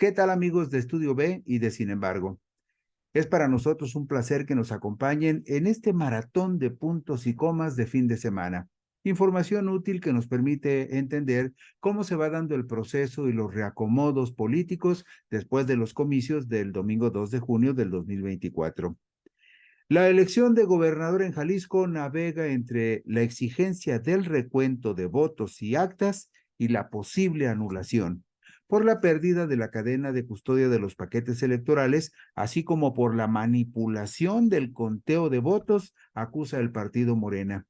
¿Qué tal amigos de Estudio B y de Sin embargo? Es para nosotros un placer que nos acompañen en este maratón de puntos y comas de fin de semana. Información útil que nos permite entender cómo se va dando el proceso y los reacomodos políticos después de los comicios del domingo 2 de junio del 2024. La elección de gobernador en Jalisco navega entre la exigencia del recuento de votos y actas y la posible anulación por la pérdida de la cadena de custodia de los paquetes electorales, así como por la manipulación del conteo de votos, acusa el partido Morena.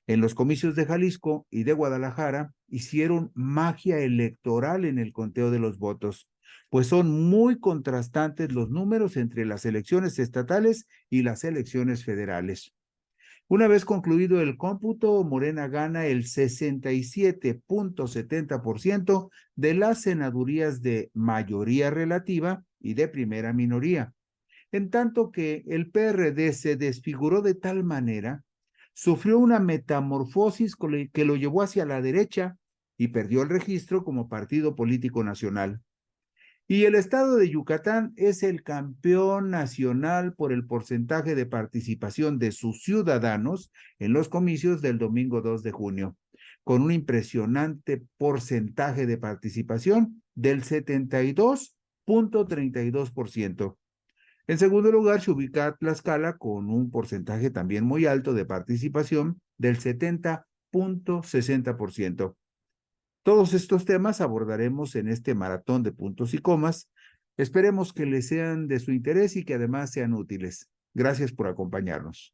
En los comicios de Jalisco y de Guadalajara hicieron magia electoral en el conteo de los votos, pues son muy contrastantes los números entre las elecciones estatales y las elecciones federales. Una vez concluido el cómputo, Morena gana el 67.70% de las senadurías de mayoría relativa y de primera minoría, en tanto que el PRD se desfiguró de tal manera, sufrió una metamorfosis que lo llevó hacia la derecha y perdió el registro como partido político nacional. Y el estado de Yucatán es el campeón nacional por el porcentaje de participación de sus ciudadanos en los comicios del domingo 2 de junio, con un impresionante porcentaje de participación del 72.32%. En segundo lugar, se ubica Tlaxcala con un porcentaje también muy alto de participación del 70.60%. Todos estos temas abordaremos en este maratón de puntos y comas. Esperemos que les sean de su interés y que además sean útiles. Gracias por acompañarnos.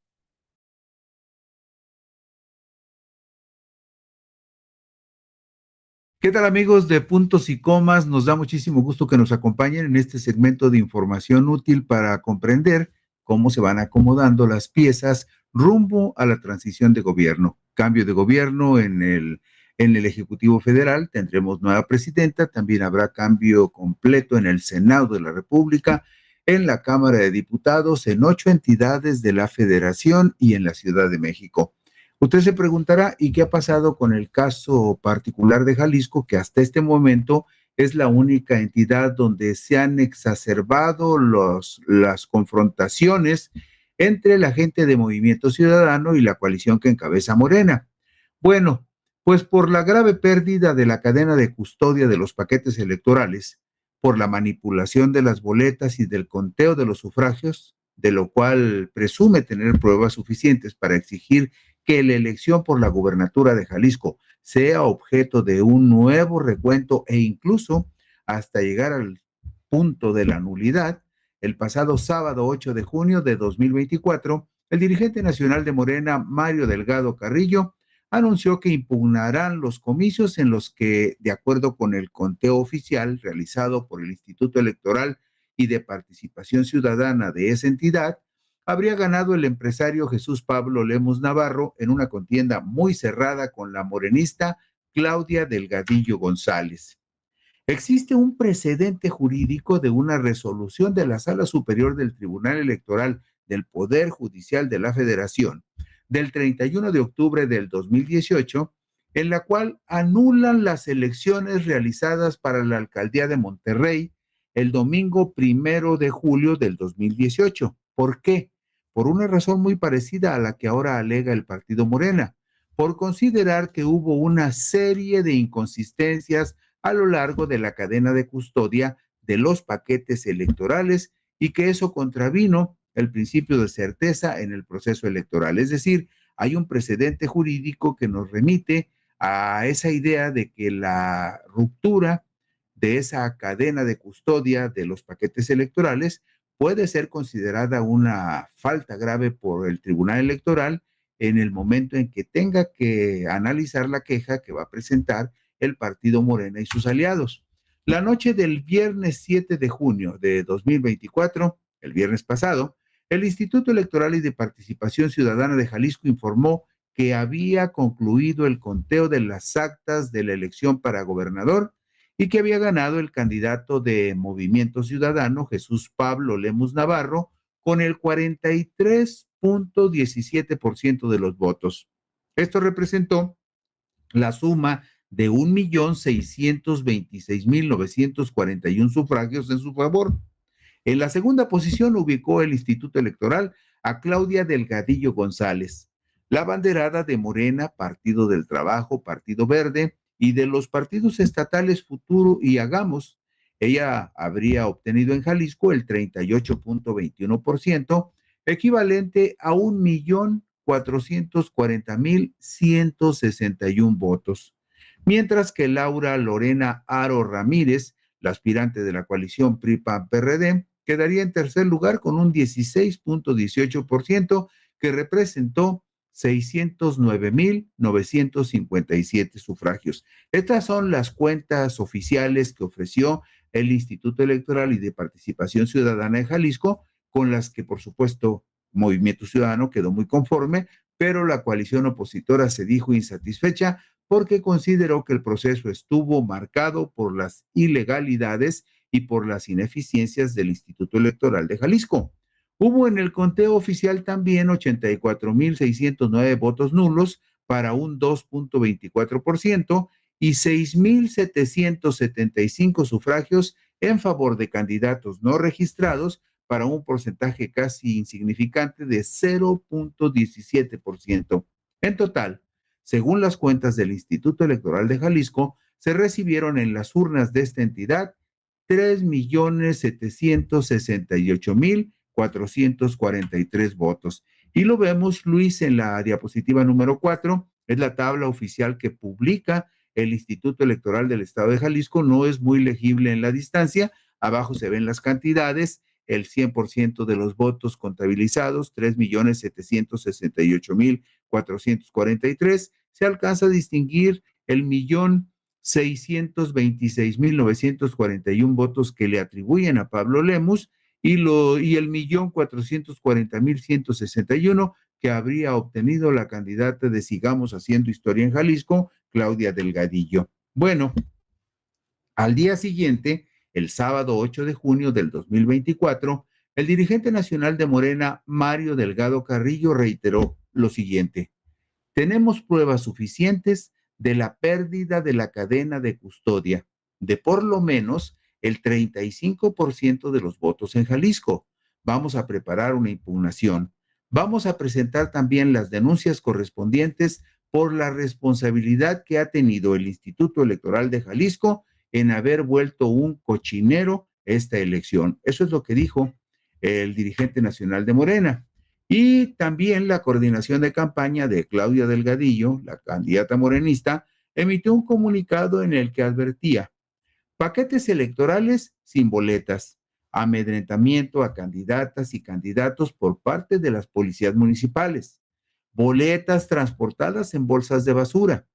¿Qué tal amigos de Puntos y Comas? Nos da muchísimo gusto que nos acompañen en este segmento de información útil para comprender cómo se van acomodando las piezas rumbo a la transición de gobierno. Cambio de gobierno en el Ejecutivo Federal, tendremos nueva presidenta, también habrá cambio completo en el Senado de la República, en la Cámara de Diputados, en 8 entidades de la Federación y en la Ciudad de México. Usted se preguntará, ¿y qué ha pasado con el caso particular de Jalisco, que hasta este momento es la única entidad donde se han exacerbado las confrontaciones entre la gente de Movimiento Ciudadano y la coalición que encabeza Morena? Bueno, pues por la grave pérdida de la cadena de custodia de los paquetes electorales, por la manipulación de las boletas y del conteo de los sufragios, de lo cual presume tener pruebas suficientes para exigir que la elección por la gubernatura de Jalisco sea objeto de un nuevo recuento e incluso hasta llegar al punto de la nulidad, el pasado sábado 8 de junio de 2024, el dirigente nacional de Morena, Mario Delgado Carrillo, anunció que impugnarán los comicios en los que, de acuerdo con el conteo oficial realizado por el Instituto Electoral y de Participación Ciudadana de esa entidad, habría ganado el empresario Jesús Pablo Lemus Navarro en una contienda muy cerrada con la morenista Claudia Delgadillo González. Existe un precedente jurídico de una resolución de la Sala Superior del Tribunal Electoral del Poder Judicial de la Federación del 31 de octubre del 2018, en la cual anulan las elecciones realizadas para la alcaldía de Monterrey el domingo 1 de julio del 2018. ¿Por qué? Por una razón muy parecida a la que ahora alega el partido Morena, por considerar que hubo una serie de inconsistencias a lo largo de la cadena de custodia de los paquetes electorales y que eso contravino el principio de certeza en el proceso electoral. Es decir, hay un precedente jurídico que nos remite a esa idea de que la ruptura de esa cadena de custodia de los paquetes electorales puede ser considerada una falta grave por el Tribunal Electoral en el momento en que tenga que analizar la queja que va a presentar el partido Morena y sus aliados. La noche del viernes 7 de junio de 2024, el viernes pasado, el Instituto Electoral y de Participación Ciudadana de Jalisco informó que había concluido el conteo de las actas de la elección para gobernador y que había ganado el candidato de Movimiento Ciudadano, Jesús Pablo Lemus Navarro, con el 43.17% de los votos. Esto representó la suma de 1,626,941 sufragios en su favor. En la segunda posición ubicó el Instituto Electoral a Claudia Delgadillo González, la abanderada de Morena, Partido del Trabajo, Partido Verde y de los partidos estatales Futuro y Hagamos. Ella habría obtenido en Jalisco el 38.21%, equivalente a 1,440,161 votos. Mientras que Laura Lorena Aro Ramírez, la aspirante de la coalición PRI-PAN-PRD, quedaría en tercer lugar con un 16.18% que representó 609,957 sufragios. Estas son las cuentas oficiales que ofreció el Instituto Electoral y de Participación Ciudadana de Jalisco, con las que, por supuesto, Movimiento Ciudadano quedó muy conforme, pero la coalición opositora se dijo insatisfecha porque consideró que el proceso estuvo marcado por las ilegalidades y por las ineficiencias del Instituto Electoral de Jalisco. Hubo en el conteo oficial también 84,609 votos nulos para un 2.24% y 6,775 sufragios en favor de candidatos no registrados para un porcentaje casi insignificante de 0.17%. En total, según las cuentas del Instituto Electoral de Jalisco, se recibieron en las urnas de esta entidad 3,768,443 votos. Y lo vemos, Luis, en la diapositiva número 4, es la tabla oficial que publica el Instituto Electoral del Estado de Jalisco, no es muy legible en la distancia, abajo se ven las cantidades, el 100% de los votos contabilizados, 3,768,443, se alcanza a distinguir el 1,626,941 votos que le atribuyen a Pablo Lemus y el 1,440,161 que habría obtenido la candidata de Sigamos Haciendo Historia en Jalisco, Claudia Delgadillo. Bueno, al día siguiente, el sábado 8 de junio del 2024, el dirigente nacional de Morena, Mario Delgado Carrillo, reiteró lo siguiente: tenemos pruebas suficientes de la pérdida de la cadena de custodia de por lo menos el 35% de los votos en Jalisco. Vamos a preparar una impugnación. Vamos a presentar también las denuncias correspondientes por la responsabilidad que ha tenido el Instituto Electoral de Jalisco en haber vuelto un cochinero esta elección. Eso es lo que dijo el dirigente nacional de Morena. Y también la coordinación de campaña de Claudia Delgadillo, la candidata morenista, emitió un comunicado en el que advertía: paquetes electorales sin boletas, amedrentamiento a candidatas y candidatos por parte de las policías municipales, boletas transportadas en bolsas de basura,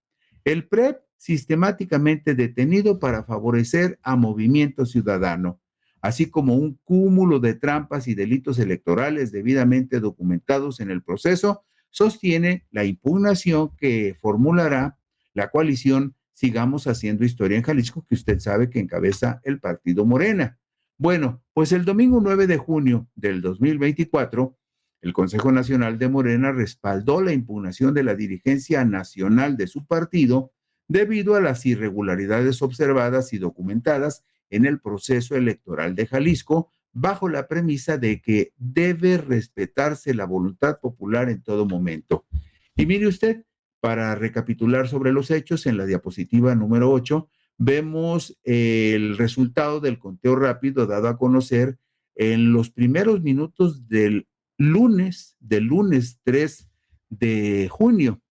el PREP sistemáticamente detenido para favorecer a Movimiento Ciudadano, así como un cúmulo de trampas y delitos electorales debidamente documentados en el proceso, sostiene la impugnación que formulará la coalición Sigamos Haciendo Historia en Jalisco, que usted sabe que encabeza el partido Morena. Bueno, pues el domingo 9 de junio del 2024, el Consejo Nacional de Morena respaldó la impugnación de la dirigencia nacional de su partido debido a las irregularidades observadas y documentadas en el proceso electoral de Jalisco, bajo la premisa de que debe respetarse la voluntad popular en todo momento. Y mire usted, para recapitular sobre los hechos, en la diapositiva número 8, vemos el resultado del conteo rápido dado a conocer en los primeros minutos del lunes 3 de junio.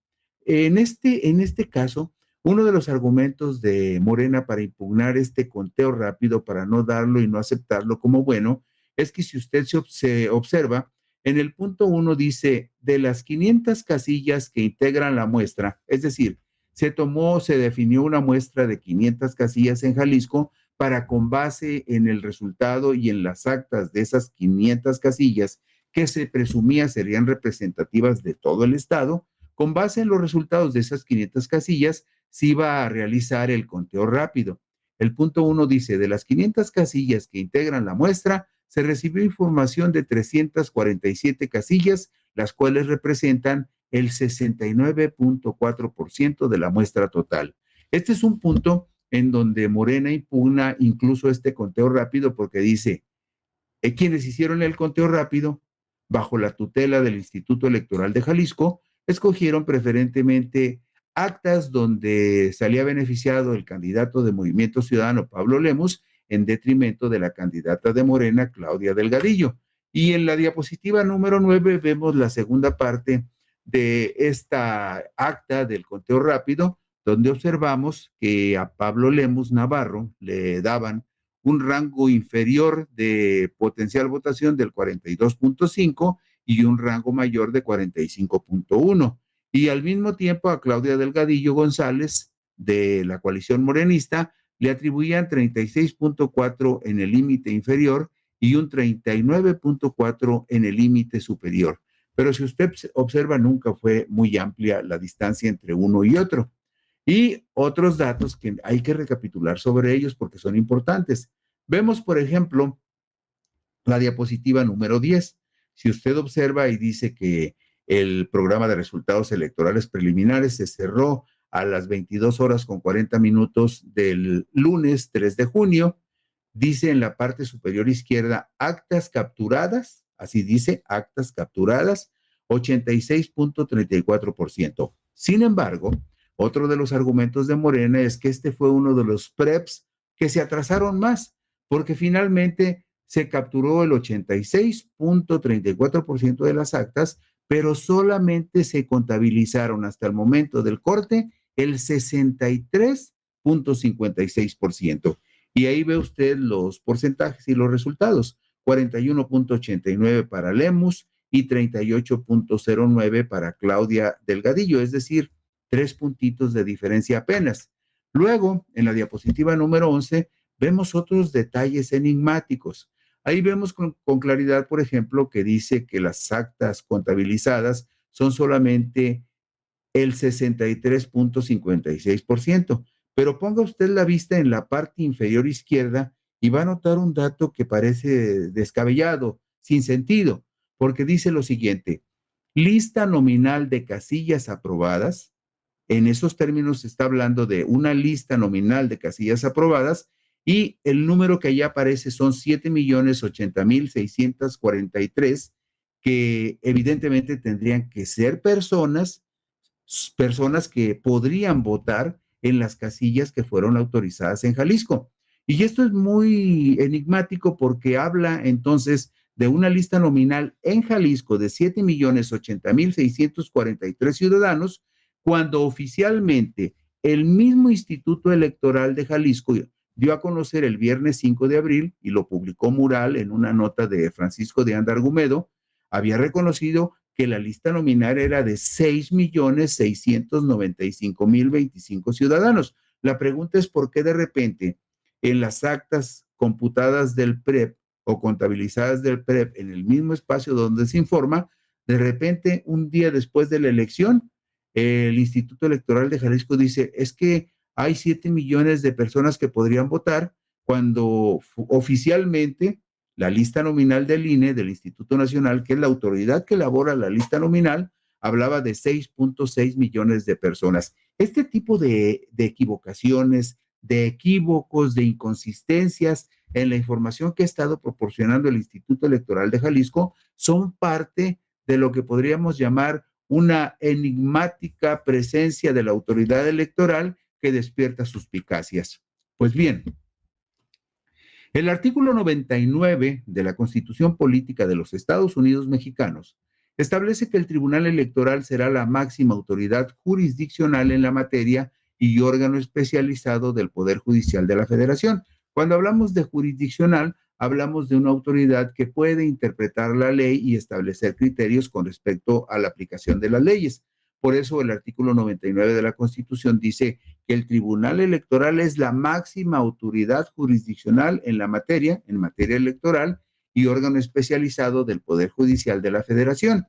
En este caso, uno de los argumentos de Morena para impugnar este conteo rápido, para no darlo y no aceptarlo como bueno, es que si usted se observa, en el punto 1 dice: de las 500 casillas que integran la muestra, es decir, se definió una muestra de 500 casillas en Jalisco para, con base en el resultado y en las actas de esas 500 casillas que se presumía serían representativas de todo el estado, con base en los resultados de esas 500 casillas, se iba a realizar el conteo rápido. El punto 1 dice: de las 500 casillas que integran la muestra, se recibió información de 347 casillas, las cuales representan el 69.4% de la muestra total. Este es un punto en donde Morena impugna incluso este conteo rápido porque dice, quienes hicieron el conteo rápido, bajo la tutela del Instituto Electoral de Jalisco, escogieron preferentemente actas donde salía beneficiado el candidato de Movimiento Ciudadano, Pablo Lemus, en detrimento de la candidata de Morena, Claudia Delgadillo. Y en la diapositiva número 9 vemos la segunda parte de esta acta del conteo rápido, donde observamos que a Pablo Lemus Navarro le daban un rango inferior de potencial votación del 42.5 y un rango mayor de 45.1. Y al mismo tiempo a Claudia Delgadillo González de la coalición morenista le atribuían 36.4 en el límite inferior y un 39.4 en el límite superior. Pero si usted observa, nunca fue muy amplia la distancia entre uno y otro. Y otros datos que hay que recapitular sobre ellos porque son importantes. Vemos, por ejemplo, la diapositiva número 10. Si usted observa y dice que el programa de resultados electorales preliminares se cerró a las 22 horas con 40 minutos del lunes 3 de junio, dice en la parte superior izquierda, actas capturadas, así dice, actas capturadas, 86.34%. Sin embargo, otro de los argumentos de Morena es que este fue uno de los preps que se atrasaron más, porque finalmente se capturó el 86.34% de las actas, pero solamente se contabilizaron hasta el momento del corte el 63.56%. Y ahí ve usted los porcentajes y los resultados. 41.89 para Lemus y 38.09 para Claudia Delgadillo, es decir, 3 puntitos de diferencia apenas. Luego, en la diapositiva número 11, vemos otros detalles enigmáticos. Ahí vemos con claridad, por ejemplo, que dice que las actas contabilizadas son solamente el 63.56%. Pero ponga usted la vista en la parte inferior izquierda y va a notar un dato que parece descabellado, sin sentido, porque dice lo siguiente, lista nominal de casillas aprobadas. En esos términos se está hablando de una lista nominal de casillas aprobadas y el número que allá aparece son 7.080.643 que evidentemente tendrían que ser personas que podrían votar en las casillas que fueron autorizadas en Jalisco. Y esto es muy enigmático porque habla entonces de una lista nominal en Jalisco de 7.080.643 ciudadanos, cuando oficialmente el mismo Instituto Electoral de Jalisco dio a conocer el viernes 5 de abril y lo publicó Mural en una nota de Francisco de Anda Argumedo, había reconocido que la lista nominal era de 6.695.025 ciudadanos. La pregunta es por qué de repente en las actas computadas del PREP o contabilizadas del PREP en el mismo espacio donde se informa, de repente un día después de la elección, el Instituto Electoral de Jalisco dice, es que hay 7 millones de personas que podrían votar cuando oficialmente la lista nominal del INE, del Instituto Nacional, que es la autoridad que elabora la lista nominal, hablaba de 6.6 millones de personas. Este tipo de equivocaciones, de equívocos, de inconsistencias en la información que ha estado proporcionando el Instituto Electoral de Jalisco son parte de lo que podríamos llamar una enigmática presencia de la autoridad electoral que despierta suspicacias. Pues bien, el artículo 99 de la Constitución Política de los Estados Unidos Mexicanos establece que el Tribunal Electoral será la máxima autoridad jurisdiccional en la materia y órgano especializado del Poder Judicial de la Federación. Cuando hablamos de jurisdiccional, hablamos de una autoridad que puede interpretar la ley y establecer criterios con respecto a la aplicación de las leyes. Por eso el artículo 99 de la Constitución dice que el Tribunal Electoral es la máxima autoridad jurisdiccional en materia electoral y órgano especializado del Poder Judicial de la Federación.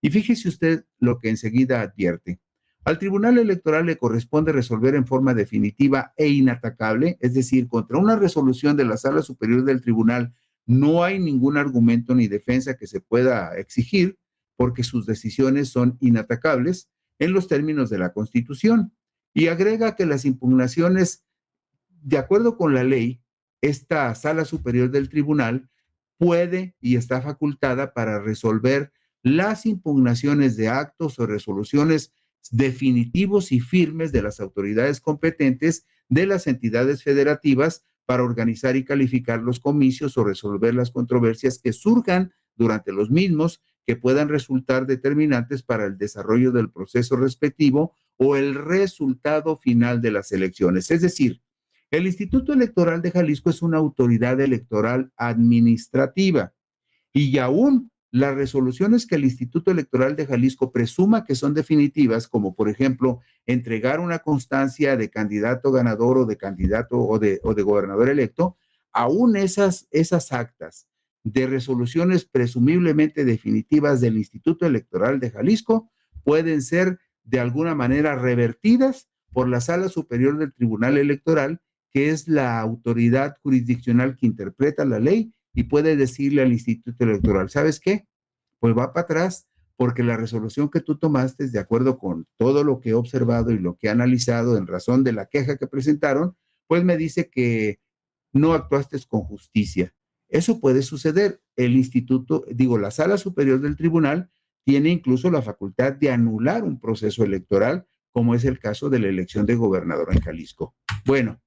Y fíjese usted lo que enseguida advierte. Al Tribunal Electoral le corresponde resolver en forma definitiva e inatacable, es decir, contra una resolución de la Sala Superior del Tribunal no hay ningún argumento ni defensa que se pueda exigir porque sus decisiones son inatacables en los términos de la Constitución. Y agrega que las impugnaciones, de acuerdo con la ley, esta sala superior del tribunal puede y está facultada para resolver las impugnaciones de actos o resoluciones definitivos y firmes de las autoridades competentes de las entidades federativas para organizar y calificar los comicios o resolver las controversias que surjan durante los mismos que puedan resultar determinantes para el desarrollo del proceso respectivo o el resultado final de las elecciones. Es decir, el Instituto Electoral de Jalisco es una autoridad electoral administrativa y aún las resoluciones que el Instituto Electoral de Jalisco presuma que son definitivas, como por ejemplo entregar una constancia de candidato ganador o de candidato o de gobernador electo, aún esas actas de resoluciones presumiblemente definitivas del Instituto Electoral de Jalisco pueden ser de alguna manera revertidas por la Sala Superior del Tribunal Electoral, que es la autoridad jurisdiccional que interpreta la ley y puede decirle al Instituto Electoral, ¿sabes qué? Pues va para atrás porque la resolución que tú tomaste, de acuerdo con todo lo que he observado y lo que he analizado en razón de la queja que presentaron, pues me dice que no actuaste con justicia. Eso puede suceder. El instituto, digo, la Sala Superior del Tribunal tiene incluso la facultad de anular un proceso electoral, como es el caso de la elección de gobernador en Jalisco. Bueno,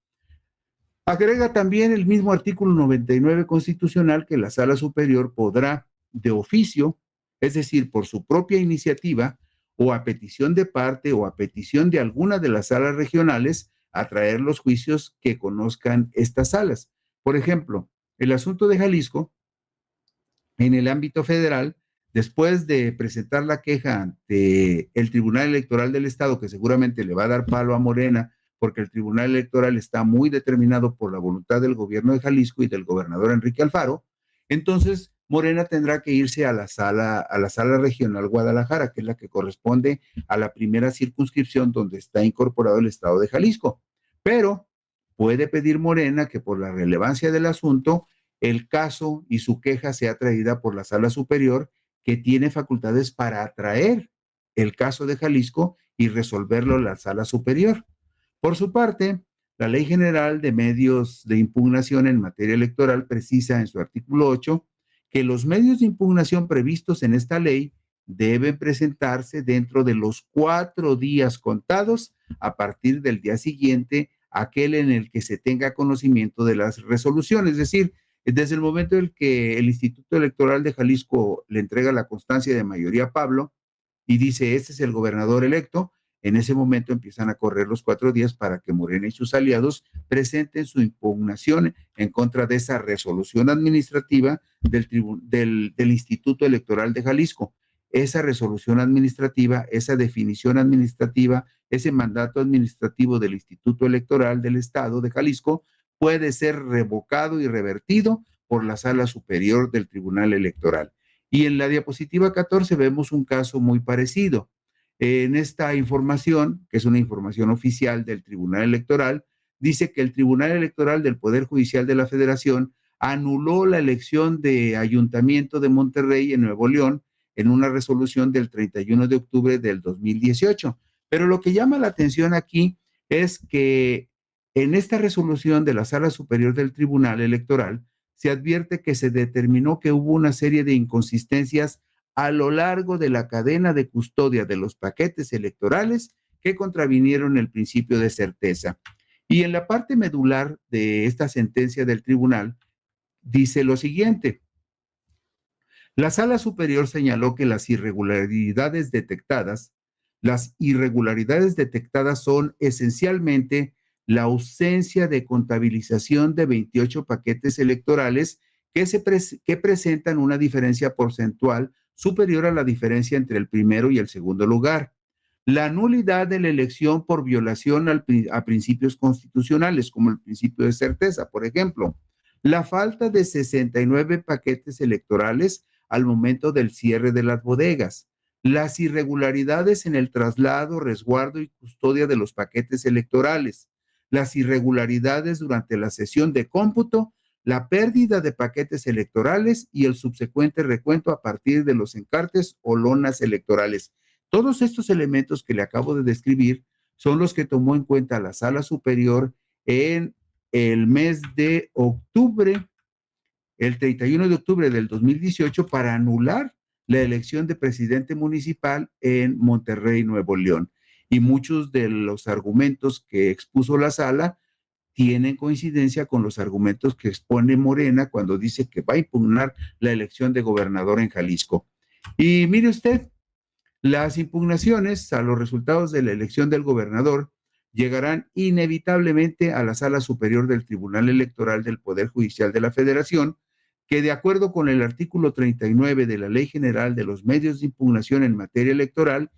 agrega también el mismo artículo 99 constitucional que la Sala Superior podrá, de oficio, es decir, por su propia iniciativa o a petición de parte o a petición de alguna de las salas regionales, atraer los juicios que conozcan estas salas. Por ejemplo, el asunto de Jalisco, en el ámbito federal, después de presentar la queja ante el Tribunal Electoral del Estado, que seguramente le va a dar palo a Morena, porque el Tribunal Electoral está muy determinado por la voluntad del gobierno de Jalisco y del gobernador Enrique Alfaro, entonces Morena tendrá que irse a la sala regional Guadalajara, que es la que corresponde a la primera circunscripción donde está incorporado el estado de Jalisco. Pero puede pedir Morena que por la relevancia del asunto el caso y su queja sea traída por la sala superior, que tiene facultades para atraer el caso de Jalisco y resolverlo en la sala superior. Por su parte, la Ley General de Medios de Impugnación en materia electoral precisa en su artículo 8 que los medios de impugnación previstos en esta ley deben presentarse dentro de los 4 días contados a partir del día siguiente, aquel en el que se tenga conocimiento de las resoluciones. Es decir, desde el momento en que el Instituto Electoral de Jalisco le entrega la constancia de mayoría a Pablo y dice, este es el gobernador electo, en ese momento empiezan a correr los 4 días para que Morena y sus aliados presenten su impugnación en contra de esa resolución administrativa del Instituto Electoral de Jalisco. Esa resolución administrativa, esa definición administrativa, ese mandato administrativo del Instituto Electoral del Estado de Jalisco puede ser revocado y revertido por la Sala Superior del Tribunal Electoral. Y en la diapositiva 14 vemos un caso muy parecido. En esta información, que es una información oficial del Tribunal Electoral, dice que el Tribunal Electoral del Poder Judicial de la Federación anuló la elección de Ayuntamiento de Monterrey en Nuevo León en una resolución del 31 de octubre del 2018. Pero lo que llama la atención aquí es que en esta resolución de la Sala Superior del Tribunal Electoral se advierte que se determinó que hubo una serie de inconsistencias a lo largo de la cadena de custodia de los paquetes electorales que contravinieron el principio de certeza. Y en la parte medular de esta sentencia del tribunal dice lo siguiente: la Sala Superior señaló que las irregularidades detectadas son esencialmente la ausencia de contabilización de 28 paquetes electorales que presentan una diferencia porcentual superior a la diferencia entre el primero y el segundo lugar. La nulidad de la elección por violación a principios constitucionales, como el principio de certeza, por ejemplo. La falta de 69 paquetes electorales al momento del cierre de las bodegas, las irregularidades en el traslado, resguardo y custodia de los paquetes electorales, las irregularidades durante la sesión de cómputo, la pérdida de paquetes electorales y el subsecuente recuento a partir de los encartes o lonas electorales. Todos estos elementos que le acabo de describir son los que tomó en cuenta la Sala Superior en el mes de octubre, el 31 de octubre del 2018, para anular la elección de presidente municipal en Monterrey, Nuevo León. Y muchos de los argumentos que expuso la sala tienen coincidencia con los argumentos que expone Morena cuando dice que va a impugnar la elección de gobernador en Jalisco. Y mire usted, las impugnaciones a los resultados de la elección del gobernador llegarán inevitablemente a la Sala Superior del Tribunal Electoral del Poder Judicial de la Federación, que de acuerdo con el artículo 39 de la Ley General de los Medios de Impugnación en materia electoral,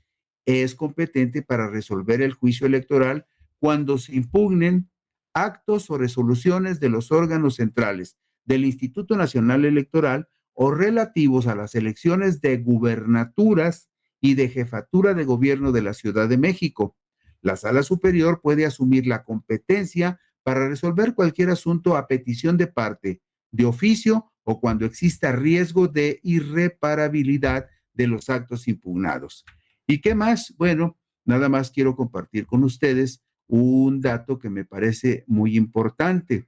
es competente para resolver el juicio electoral cuando se impugnen actos o resoluciones de los órganos centrales del Instituto Nacional Electoral o relativos a las elecciones de gubernaturas y de jefatura de gobierno de la Ciudad de México. La Sala Superior puede asumir la competencia para resolver cualquier asunto a petición de parte, de oficio o cuando exista riesgo de irreparabilidad de los actos impugnados. ¿Y qué más? Bueno, nada más quiero compartir con ustedes un dato que me parece muy importante.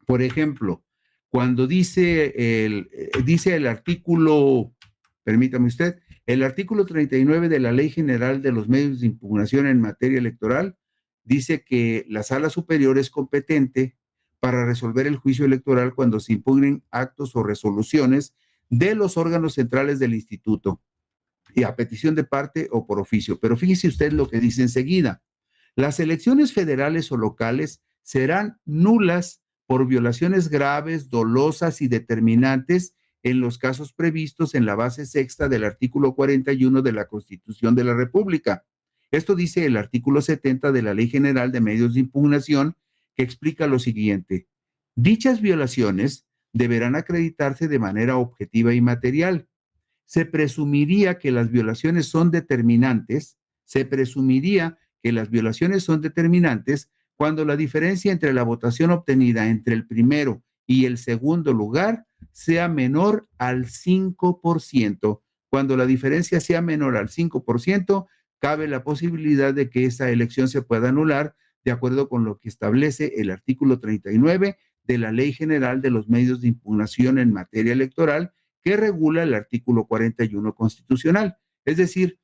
Por ejemplo, cuando dice el artículo, permítame usted, el artículo 39 de la Ley General de los Medios de Impugnación en materia electoral dice que la Sala Superior es competente para resolver el juicio electoral cuando se impugnen actos o resoluciones de los órganos centrales del instituto y a petición de parte o por oficio. Pero fíjese usted lo que dice enseguida. Las elecciones federales o locales serán nulas por violaciones graves, dolosas y determinantes en los casos previstos en la base sexta del artículo 41 de la Constitución de la República. Esto dice el artículo 70 de la Ley General de Medios de Impugnación, que explica lo siguiente. Dichas violaciones deberán acreditarse de manera objetiva y material. Se presumiría que las violaciones son determinantes, cuando la diferencia entre la votación obtenida entre el primero y el segundo lugar sea menor al 5%. Cuando la diferencia sea menor al 5%, cabe la posibilidad de que esa elección se pueda anular de acuerdo con lo que establece el artículo 39 de la Ley General de los Medios de Impugnación en materia electoral, que regula el artículo 41 constitucional. Es decir,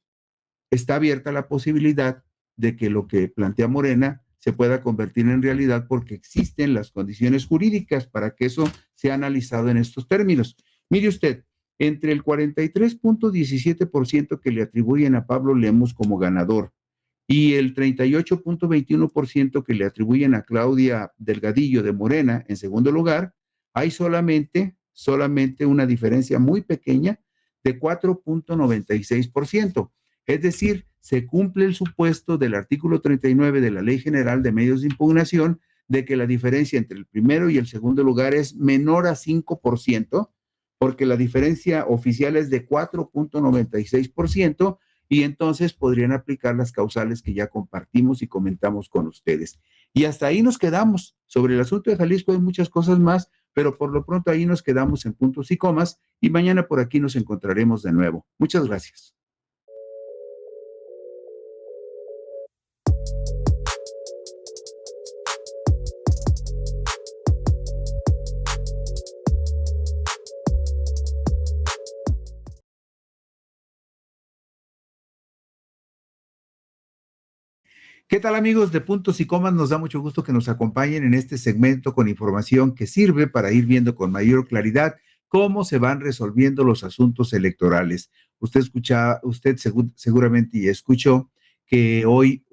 está abierta la posibilidad de que lo que plantea Morena se pueda convertir en realidad porque existen las condiciones jurídicas para que eso sea analizado en estos términos. Mire usted, entre el 43.17% que le atribuyen a Pablo Lemos como ganador y el 38.21% que le atribuyen a Claudia Delgadillo de Morena en segundo lugar, hay solamente una diferencia muy pequeña de 4.96%. Es decir, se cumple el supuesto del artículo 39 de la Ley General de Medios de Impugnación de que la diferencia entre el primero y el segundo lugar es menor a 5%, porque la diferencia oficial es de 4.96%, y entonces podrían aplicar las causales que ya compartimos y comentamos con ustedes. Y hasta ahí nos quedamos. Sobre el asunto de Jalisco hay muchas cosas más, pero por lo pronto ahí nos quedamos en puntos y comas y mañana por aquí nos encontraremos de nuevo. Muchas gracias. ¿Qué tal, amigos de Puntos y Comas? Nos da mucho gusto que nos acompañen en este segmento con información que sirve para ir viendo con mayor claridad cómo se van resolviendo los asuntos electorales. Usted seguramente ya escuchó que hoy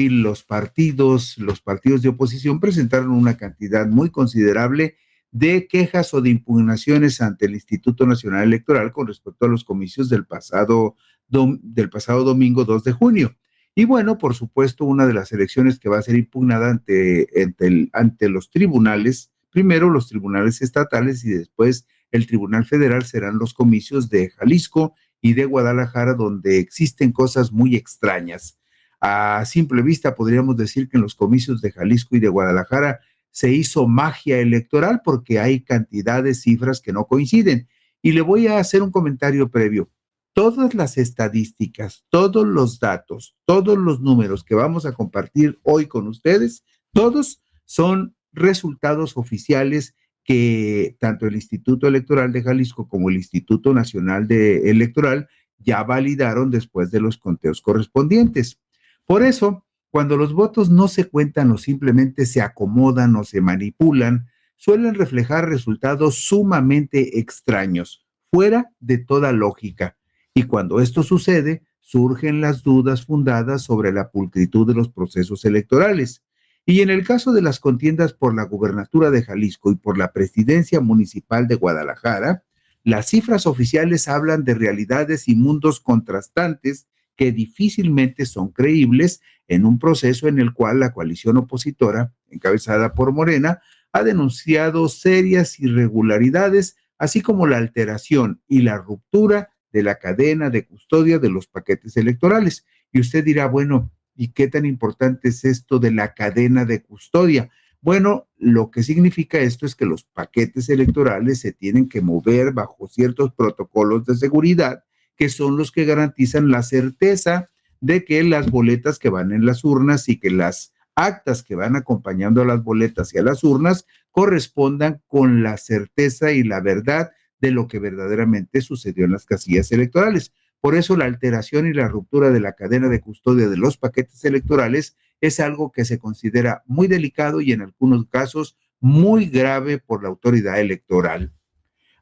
los partidos de oposición presentaron una cantidad muy considerable de quejas o de impugnaciones ante el Instituto Nacional Electoral con respecto a los comicios del pasado domingo 2 de junio. Y bueno, por supuesto, una de las elecciones que va a ser impugnada ante los tribunales, primero los tribunales estatales y después el Tribunal Federal, serán los comicios de Jalisco y de Guadalajara, donde existen cosas muy extrañas. A simple vista podríamos decir que en los comicios de Jalisco y de Guadalajara se hizo magia electoral porque hay cantidad de cifras que no coinciden. Y le voy a hacer un comentario previo. Todas las estadísticas, todos los datos, todos los números que vamos a compartir hoy con ustedes, todos son resultados oficiales que tanto el Instituto Electoral de Jalisco como el Instituto Nacional Electoral ya validaron después de los conteos correspondientes. Por eso, cuando los votos no se cuentan o simplemente se acomodan o se manipulan, suelen reflejar resultados sumamente extraños, fuera de toda lógica. Y cuando esto sucede, surgen las dudas fundadas sobre la pulcritud de los procesos electorales. Y en el caso de las contiendas por la gubernatura de Jalisco y por la presidencia municipal de Guadalajara, las cifras oficiales hablan de realidades y mundos contrastantes que difícilmente son creíbles en un proceso en el cual la coalición opositora, encabezada por Morena, ha denunciado serias irregularidades, así como la alteración y la ruptura de la cadena de custodia de los paquetes electorales. Y usted dirá, bueno, ¿y qué tan importante es esto de la cadena de custodia? Bueno, lo que significa esto es que los paquetes electorales se tienen que mover bajo ciertos protocolos de seguridad que son los que garantizan la certeza de que las boletas que van en las urnas y que las actas que van acompañando a las boletas y a las urnas correspondan con la certeza y la verdad de lo que verdaderamente sucedió en las casillas electorales. Por eso la alteración y la ruptura de la cadena de custodia de los paquetes electorales es algo que se considera muy delicado y en algunos casos muy grave por la autoridad electoral.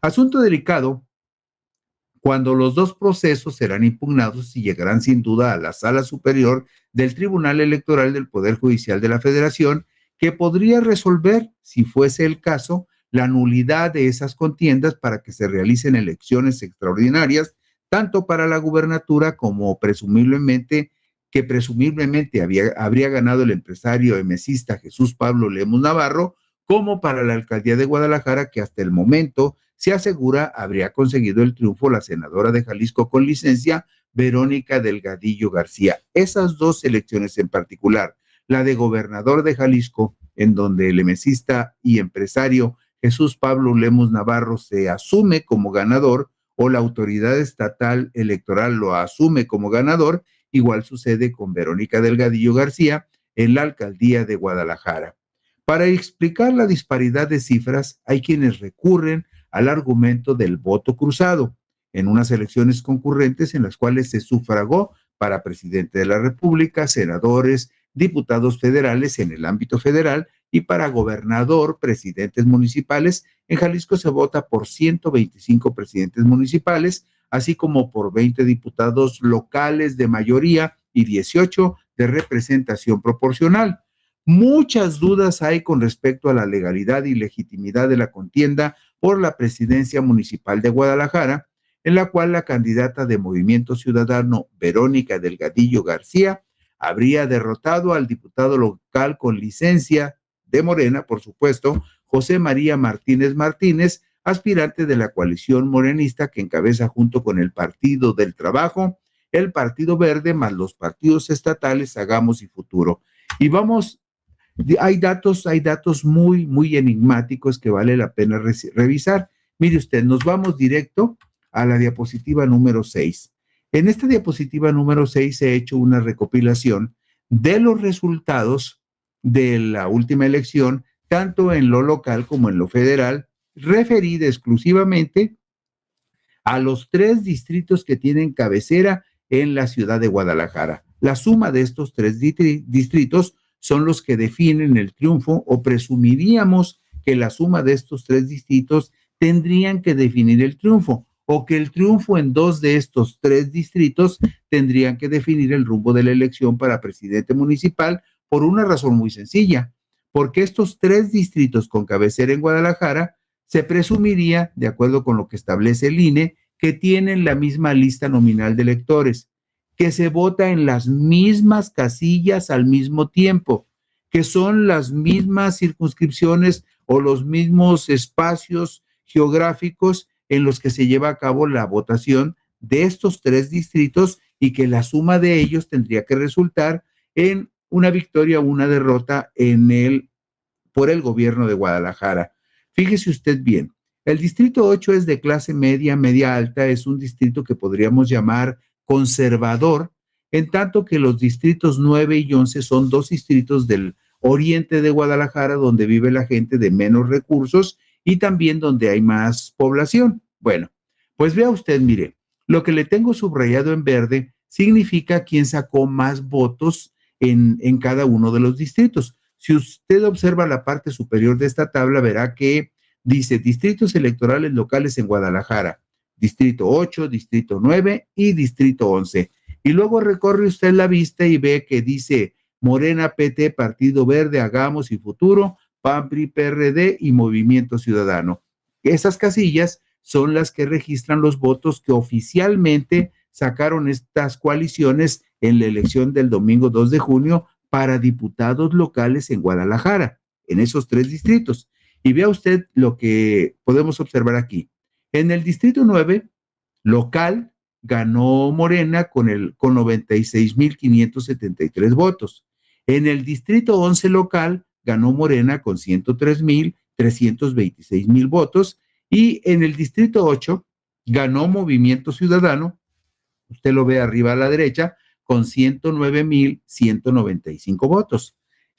Asunto delicado cuando los dos procesos serán impugnados y llegarán sin duda a la Sala Superior del Tribunal Electoral del Poder Judicial de la Federación, que podría resolver, si fuese el caso, la nulidad de esas contiendas para que se realicen elecciones extraordinarias, tanto para la gubernatura como presumiblemente habría ganado el empresario emesista Jesús Pablo Lemus Navarro, como para la alcaldía de Guadalajara, que hasta el momento se asegura habría conseguido el triunfo la senadora de Jalisco con licencia, Verónica Delgadillo García. Esas dos elecciones en particular, la de gobernador de Jalisco, en donde el emesista y empresario Jesús Pablo Lemus Navarro se asume como ganador, o la autoridad estatal electoral lo asume como ganador, igual sucede con Verónica Delgadillo García en la alcaldía de Guadalajara. Para explicar la disparidad de cifras, hay quienes recurren al argumento del voto cruzado en unas elecciones concurrentes en las cuales se sufragó para presidente de la República, senadores, diputados federales en el ámbito federal y para gobernador, presidentes municipales. En Jalisco se vota por 125 presidentes municipales, así como por 20 diputados locales de mayoría y 18 de representación proporcional. Muchas dudas hay con respecto a la legalidad y legitimidad de la contienda por la presidencia municipal de Guadalajara, en la cual la candidata de Movimiento Ciudadano, Verónica Delgadillo García, habría derrotado al diputado local con licencia de Morena, por supuesto, José María Martínez Martínez, aspirante de la coalición morenista que encabeza junto con el Partido del Trabajo, el Partido Verde, más los partidos estatales Hagamos y Futuro. Y hay datos muy, muy enigmáticos que vale la pena revisar. Mire usted, nos vamos directo a la diapositiva número 6. En esta diapositiva número 6 se ha hecho una recopilación de los resultados de la última elección, tanto en lo local como en lo federal, referida exclusivamente a los 3 distritos que tienen cabecera en la ciudad de Guadalajara. La suma de estos 3 distritos son los que definen el triunfo, o presumiríamos que la suma de estos 3 distritos tendrían que definir el triunfo, o que el triunfo en 2 de estos 3 distritos tendrían que definir el rumbo de la elección para presidente municipal, por una razón muy sencilla, porque estos 3 distritos con cabecera en Guadalajara se presumiría, de acuerdo con lo que establece el INE, que tienen la misma lista nominal de electores, que se vota en las mismas casillas al mismo tiempo, que son las mismas circunscripciones o los mismos espacios geográficos en los que se lleva a cabo la votación de estos 3 distritos, y que la suma de ellos tendría que resultar en una victoria o una derrota por el gobierno de Guadalajara. Fíjese usted bien, El distrito 8 es de clase media, media alta, es un distrito que podríamos llamar conservador, en tanto que los distritos 9 y 11 son dos distritos del oriente de Guadalajara, donde vive la gente de menos recursos y también donde hay más población. Bueno, pues vea usted, mire, lo que le tengo subrayado en verde significa quién sacó más votos en cada uno de los distritos. Si usted observa la parte superior de esta tabla, verá que dice distritos electorales locales en Guadalajara, distrito 8, distrito 9 y distrito 11. Y luego recorre usted la vista y ve que dice Morena, PT, Partido Verde, Hagamos y Futuro, PAN, PRI, PRD y Movimiento Ciudadano. Esas casillas son las que registran los votos que oficialmente sacaron estas coaliciones en la elección del domingo 2 de junio para diputados locales en Guadalajara, en esos tres distritos. Y vea usted lo que podemos observar aquí. En el distrito 9, local, ganó Morena con 96,573 votos. En el distrito 11 local, ganó Morena con 103,326 votos. Y en el distrito 8, ganó Movimiento Ciudadano, usted lo ve arriba a la derecha, con 109,195 votos.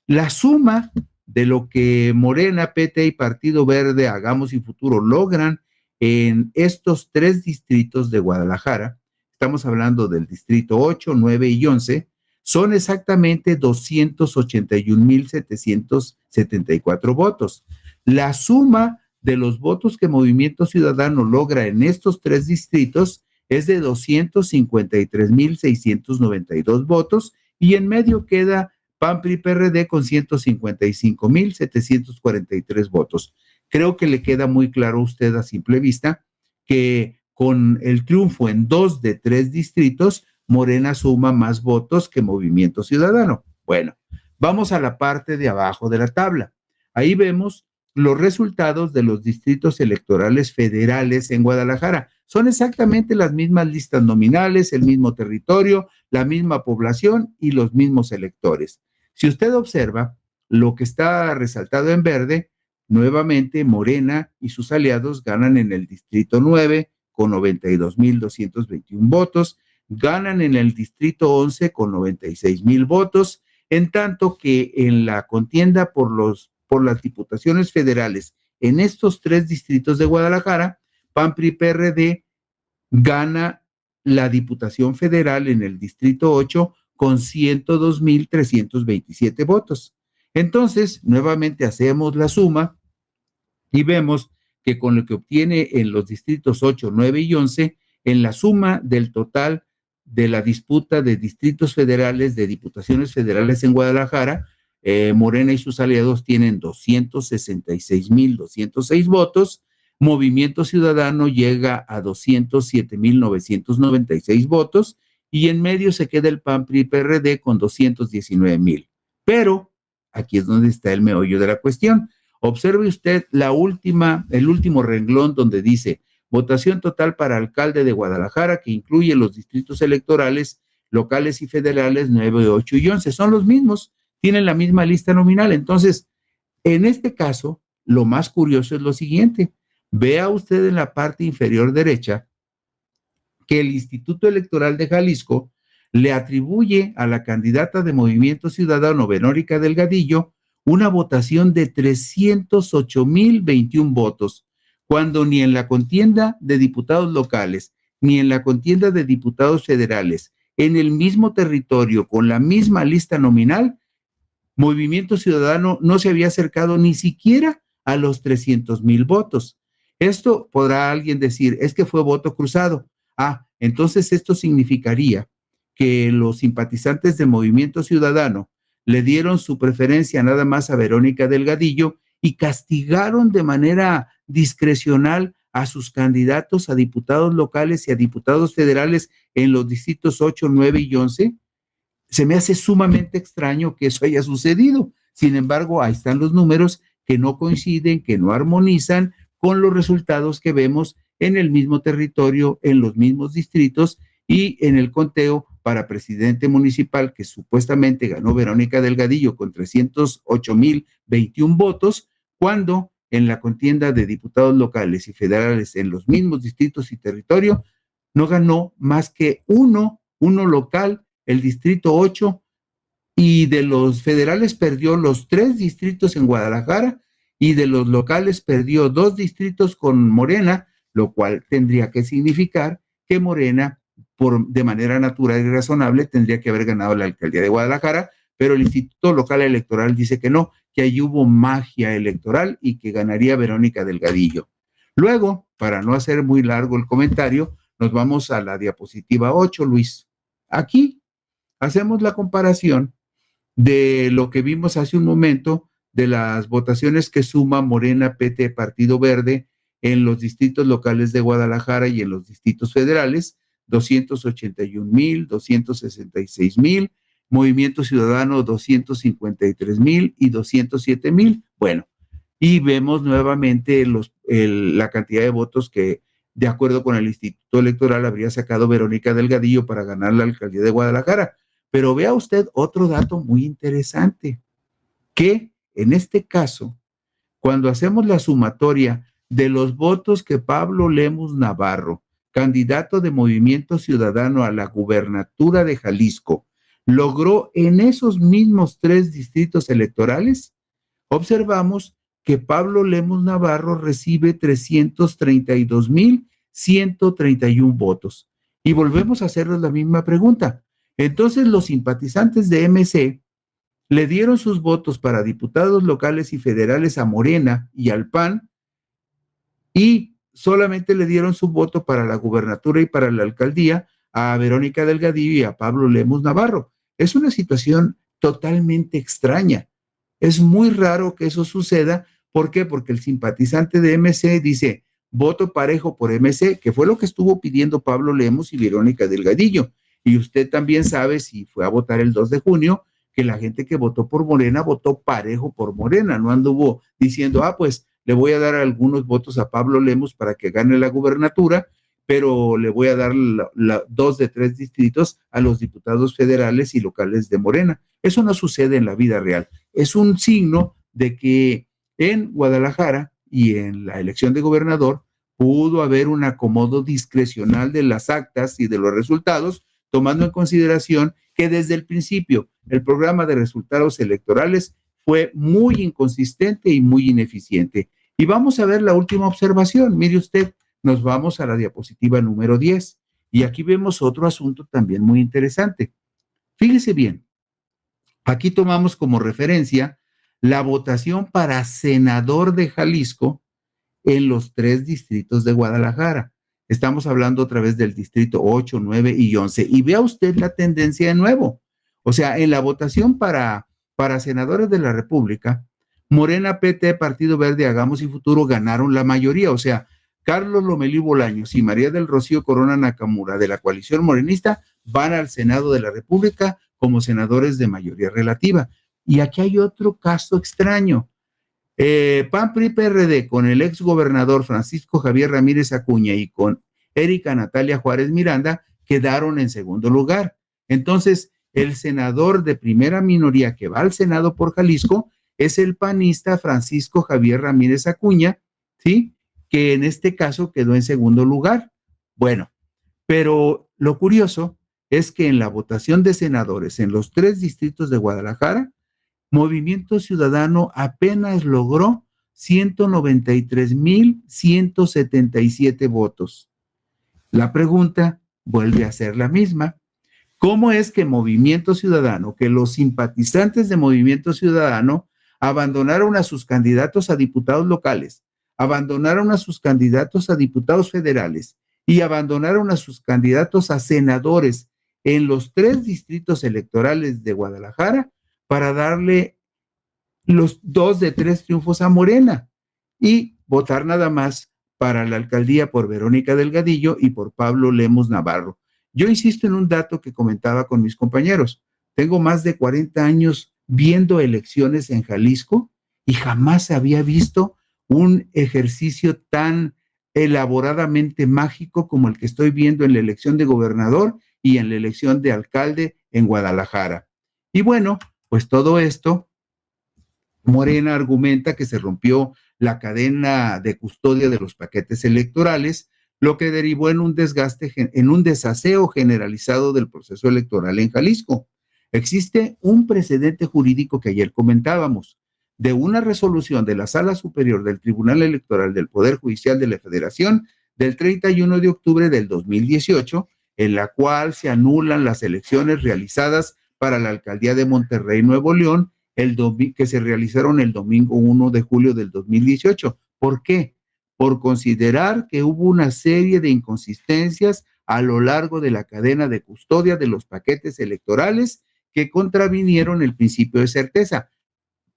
La suma de lo que Morena, PT y Partido Verde, Hagamos y Futuro logran en estos tres distritos de Guadalajara, estamos hablando del distrito 8, 9 y 11, son exactamente 281,774 votos. La suma de los votos que Movimiento Ciudadano logra en estos tres distritos es de 253,692 votos y en medio queda PAN, PRI, PRD con 155,743 votos. Creo que le queda muy claro a usted a simple vista que con el triunfo en 2 de 3 distritos, Morena suma más votos que Movimiento Ciudadano. Bueno, vamos a la parte de abajo de la tabla. Ahí vemos los resultados de los distritos electorales federales en Guadalajara. Son exactamente las mismas listas nominales, el mismo territorio, la misma población y los mismos electores. Si usted observa lo que está resaltado en verde, nuevamente Morena y sus aliados ganan en el distrito 9 con 92,221 votos, ganan en el distrito 11 con 96,000 votos, en tanto que en la contienda por las diputaciones federales en estos tres distritos de Guadalajara, PAN, PRI, PRD gana la Diputación Federal en el Distrito 8 con 102,327 votos. Entonces, nuevamente hacemos la suma y vemos que con lo que obtiene en los distritos 8, 9 y 11, en la suma del total de la disputa de distritos federales, de diputaciones federales en Guadalajara, Morena y sus aliados tienen 266,206 votos, Movimiento Ciudadano llega a 207,996 votos y en medio se queda el PAN, PRI, PRD con 219,000. Pero aquí es donde está el meollo de la cuestión. Observe usted el último renglón donde dice votación total para alcalde de Guadalajara, que incluye los distritos electorales locales y federales 9, 8 y 11. Son los mismos, tienen la misma lista nominal. Entonces, en este caso, lo más curioso es lo siguiente. Vea usted en la parte inferior derecha que el Instituto Electoral de Jalisco le atribuye a la candidata de Movimiento Ciudadano, Verónica Delgadillo, una votación de 308,021 votos, cuando ni en la contienda de diputados locales, ni en la contienda de diputados federales, en el mismo territorio, con la misma lista nominal, Movimiento Ciudadano no se había acercado ni siquiera a los 300,000 votos. Esto podrá alguien decir, es que fue voto cruzado. Entonces esto significaría que los simpatizantes del Movimiento Ciudadano le dieron su preferencia nada más a Verónica Delgadillo y castigaron de manera discrecional a sus candidatos a diputados locales y a diputados federales en los distritos 8, 9 y 11. Se me hace sumamente extraño que eso haya sucedido. Sin embargo, ahí están los números que no coinciden, que no armonizan con los resultados que vemos en el mismo territorio, en los mismos distritos y en el conteo para presidente municipal que supuestamente ganó Verónica Delgadillo con 308,021 votos, cuando en la contienda de diputados locales y federales en los mismos distritos y territorio, no ganó más que uno local, el distrito 8, y de los federales perdió los 3 distritos en Guadalajara, y de los locales perdió 2 distritos con Morena, lo cual tendría que significar que Morena, de manera natural y razonable, tendría que haber ganado la alcaldía de Guadalajara, pero el Instituto Local Electoral dice que no, que ahí hubo magia electoral y que ganaría Verónica Delgadillo. Luego, para no hacer muy largo el comentario, nos vamos a la diapositiva 8, Luis. Aquí hacemos la comparación de lo que vimos hace un momento de las votaciones que suma Morena, PT, Partido Verde en los distritos locales de Guadalajara y en los distritos federales, 281,000, 266,000, Movimiento Ciudadano 253,000 y 207,000. Bueno, y vemos nuevamente la cantidad de votos que, de acuerdo con el Instituto Electoral, habría sacado Verónica Delgadillo para ganar la alcaldía de Guadalajara. Pero vea usted otro dato muy interesante, que en este caso, cuando hacemos la sumatoria de los votos que Pablo Lemus Navarro, candidato de Movimiento Ciudadano a la gubernatura de Jalisco, logró en esos mismos 3 distritos electorales, observamos que Pablo Lemus Navarro recibe 332,131 votos. Y volvemos a hacerles la misma pregunta. Entonces, los simpatizantes de MC le dieron sus votos para diputados locales y federales a Morena y al PAN, y solamente le dieron su voto para la gubernatura y para la alcaldía a Verónica Delgadillo y a Pablo Lemus Navarro. Es una situación totalmente extraña. Es muy raro que eso suceda. ¿Por qué? Porque el simpatizante de MC dice, voto parejo por MC, que fue lo que estuvo pidiendo Pablo Lemus y Verónica Delgadillo. Y usted también sabe, si fue a votar el 2 de junio, que la gente que votó por Morena votó parejo por Morena, no anduvo diciendo, pues le voy a dar algunos votos a Pablo Lemus para que gane la gubernatura, pero le voy a dar 2 de 3 distritos a los diputados federales y locales de Morena. Eso no sucede en la vida real. Es un signo de que en Guadalajara y en la elección de gobernador pudo haber un acomodo discrecional de las actas y de los resultados, tomando en consideración que desde el principio el programa de resultados electorales fue muy inconsistente y muy ineficiente. Y vamos a ver la última observación. Mire usted, nos vamos a la diapositiva número 10 y aquí vemos otro asunto también muy interesante. Fíjese bien, aquí tomamos como referencia la votación para senador de Jalisco en los 3 distritos de Guadalajara. Estamos hablando otra vez del distrito 8, 9 y 11. Y vea usted la tendencia de nuevo. O sea, en la votación para senadores de la República, Morena, PT, Partido Verde, Hagamos y Futuro ganaron la mayoría. O sea, Carlos Lomelí Bolaños y María del Rocío Corona Nakamura de la coalición morenista van al Senado de la República como senadores de mayoría relativa. Y aquí hay otro caso extraño. PAN, PRI, PRD con el ex gobernador Francisco Javier Ramírez Acuña y con Erika Natalia Juárez Miranda quedaron en segundo lugar. Entonces, el senador de primera minoría que va al Senado por Jalisco es el panista Francisco Javier Ramírez Acuña, ¿sí? Que en este caso quedó en segundo lugar. Bueno, pero lo curioso es que en la votación de senadores en los 3 distritos de Guadalajara, Movimiento Ciudadano apenas logró 193,177 votos. La pregunta vuelve a ser la misma. ¿Cómo es que Movimiento Ciudadano, que los simpatizantes de Movimiento Ciudadano abandonaron a sus candidatos a diputados locales, abandonaron a sus candidatos a diputados federales y abandonaron a sus candidatos a senadores en los 3 distritos electorales de Guadalajara para darle los 2 de 3 triunfos a Morena y votar nada más para la alcaldía por Verónica Delgadillo y por Pablo Lemus Navarro? Yo insisto en un dato que comentaba con mis compañeros. Tengo más de 40 años viendo elecciones en Jalisco y jamás había visto un ejercicio tan elaboradamente mágico como el que estoy viendo en la elección de gobernador y en la elección de alcalde en Guadalajara. Y bueno, pues todo esto, Morena argumenta que se rompió la cadena de custodia de los paquetes electorales, lo que derivó en un desgaste, en un desaseo generalizado del proceso electoral en Jalisco. Existe un precedente jurídico que ayer comentábamos, de una resolución de la Sala Superior del Tribunal Electoral del Poder Judicial de la Federación del 31 de octubre del 2018, en la cual se anulan las elecciones realizadas para la alcaldía de Monterrey, Nuevo León, que se realizaron el domingo 1 de julio del 2018. ¿Por qué? Por considerar que hubo una serie de inconsistencias a lo largo de la cadena de custodia de los paquetes electorales que contravinieron el principio de certeza,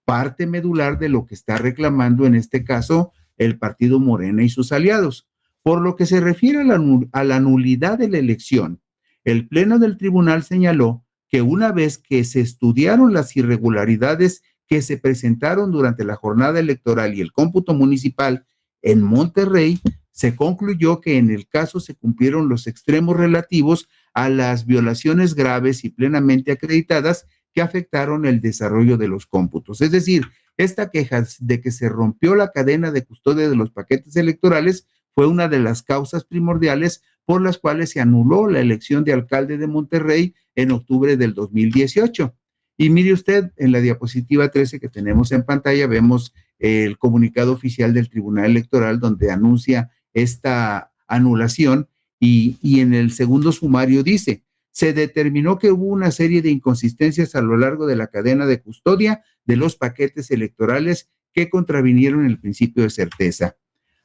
parte medular de lo que está reclamando en este caso el partido Morena y sus aliados. Por lo que se refiere a la nulidad de la elección, el Pleno del Tribunal señaló que una vez que se estudiaron las irregularidades que se presentaron durante la jornada electoral y el cómputo municipal en Monterrey, se concluyó que en el caso se cumplieron los extremos relativos a las violaciones graves y plenamente acreditadas que afectaron el desarrollo de los cómputos. Es decir, esta queja de que se rompió la cadena de custodia de los paquetes electorales fue una de las causas primordiales por las cuales se anuló la elección de alcalde de Monterrey en octubre del 2018. Y mire usted, en la diapositiva 13 que tenemos en pantalla, vemos el comunicado oficial del Tribunal Electoral donde anuncia esta anulación y en el segundo sumario dice, se determinó que hubo una serie de inconsistencias a lo largo de la cadena de custodia de los paquetes electorales que contravinieron el principio de certeza.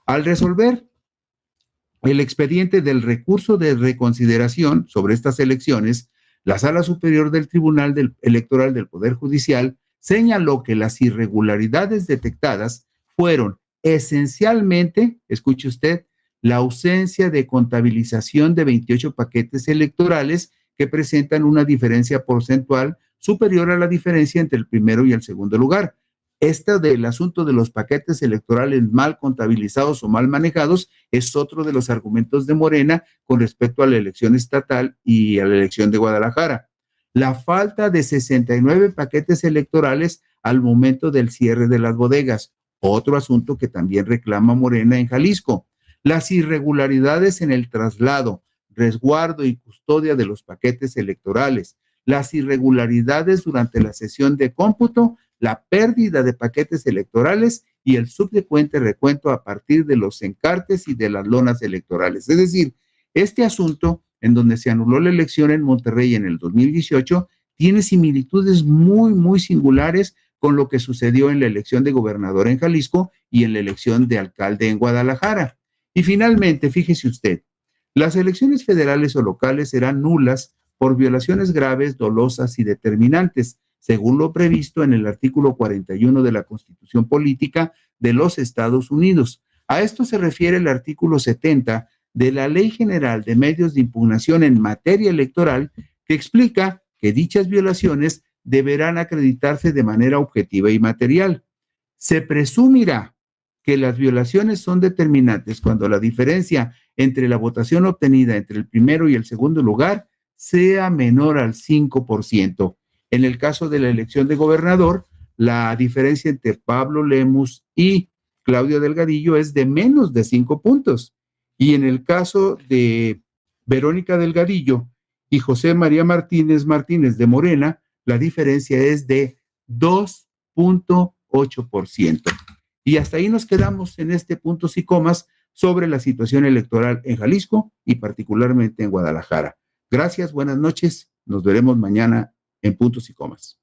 Al resolver el expediente del recurso de reconsideración sobre estas elecciones, la Sala Superior del Tribunal Electoral del Poder Judicial señaló que las irregularidades detectadas fueron esencialmente, escuche usted, la ausencia de contabilización de 28 paquetes electorales que presentan una diferencia porcentual superior a la diferencia entre el primero y el segundo lugar. Este del asunto de los paquetes electorales mal contabilizados o mal manejados es otro de los argumentos de Morena con respecto a la elección estatal y a la elección de Guadalajara. La falta de 69 paquetes electorales al momento del cierre de las bodegas, otro asunto que también reclama Morena en Jalisco. Las irregularidades en el traslado, resguardo y custodia de los paquetes electorales, las irregularidades durante la sesión de cómputo, la pérdida de paquetes electorales y el subsecuente recuento a partir de los encartes y de las lonas electorales. Es decir, este asunto, en donde se anuló la elección en Monterrey en el 2018, tiene similitudes muy, muy singulares con lo que sucedió en la elección de gobernador en Jalisco y en la elección de alcalde en Guadalajara. Y finalmente, fíjese usted, las elecciones federales o locales serán nulas por violaciones graves, dolosas y determinantes, según lo previsto en el artículo 41 de la Constitución Política de los Estados Unidos. A esto se refiere el artículo 70 de la Ley General de Medios de Impugnación en materia electoral, que explica que dichas violaciones deberán acreditarse de manera objetiva y material. Se presumirá que las violaciones son determinantes cuando la diferencia entre la votación obtenida entre el primero y el segundo lugar sea menor al 5%. En el caso de la elección de gobernador, la diferencia entre Pablo Lemus y Claudio Delgadillo es de menos de 5 puntos. Y en el caso de Verónica Delgadillo y José María Martínez Martínez de Morena, la diferencia es de 2.8%. Y hasta ahí nos quedamos en este puntos y comas sobre la situación electoral en Jalisco y particularmente en Guadalajara. Gracias, buenas noches. Nos veremos mañana en puntos y comas.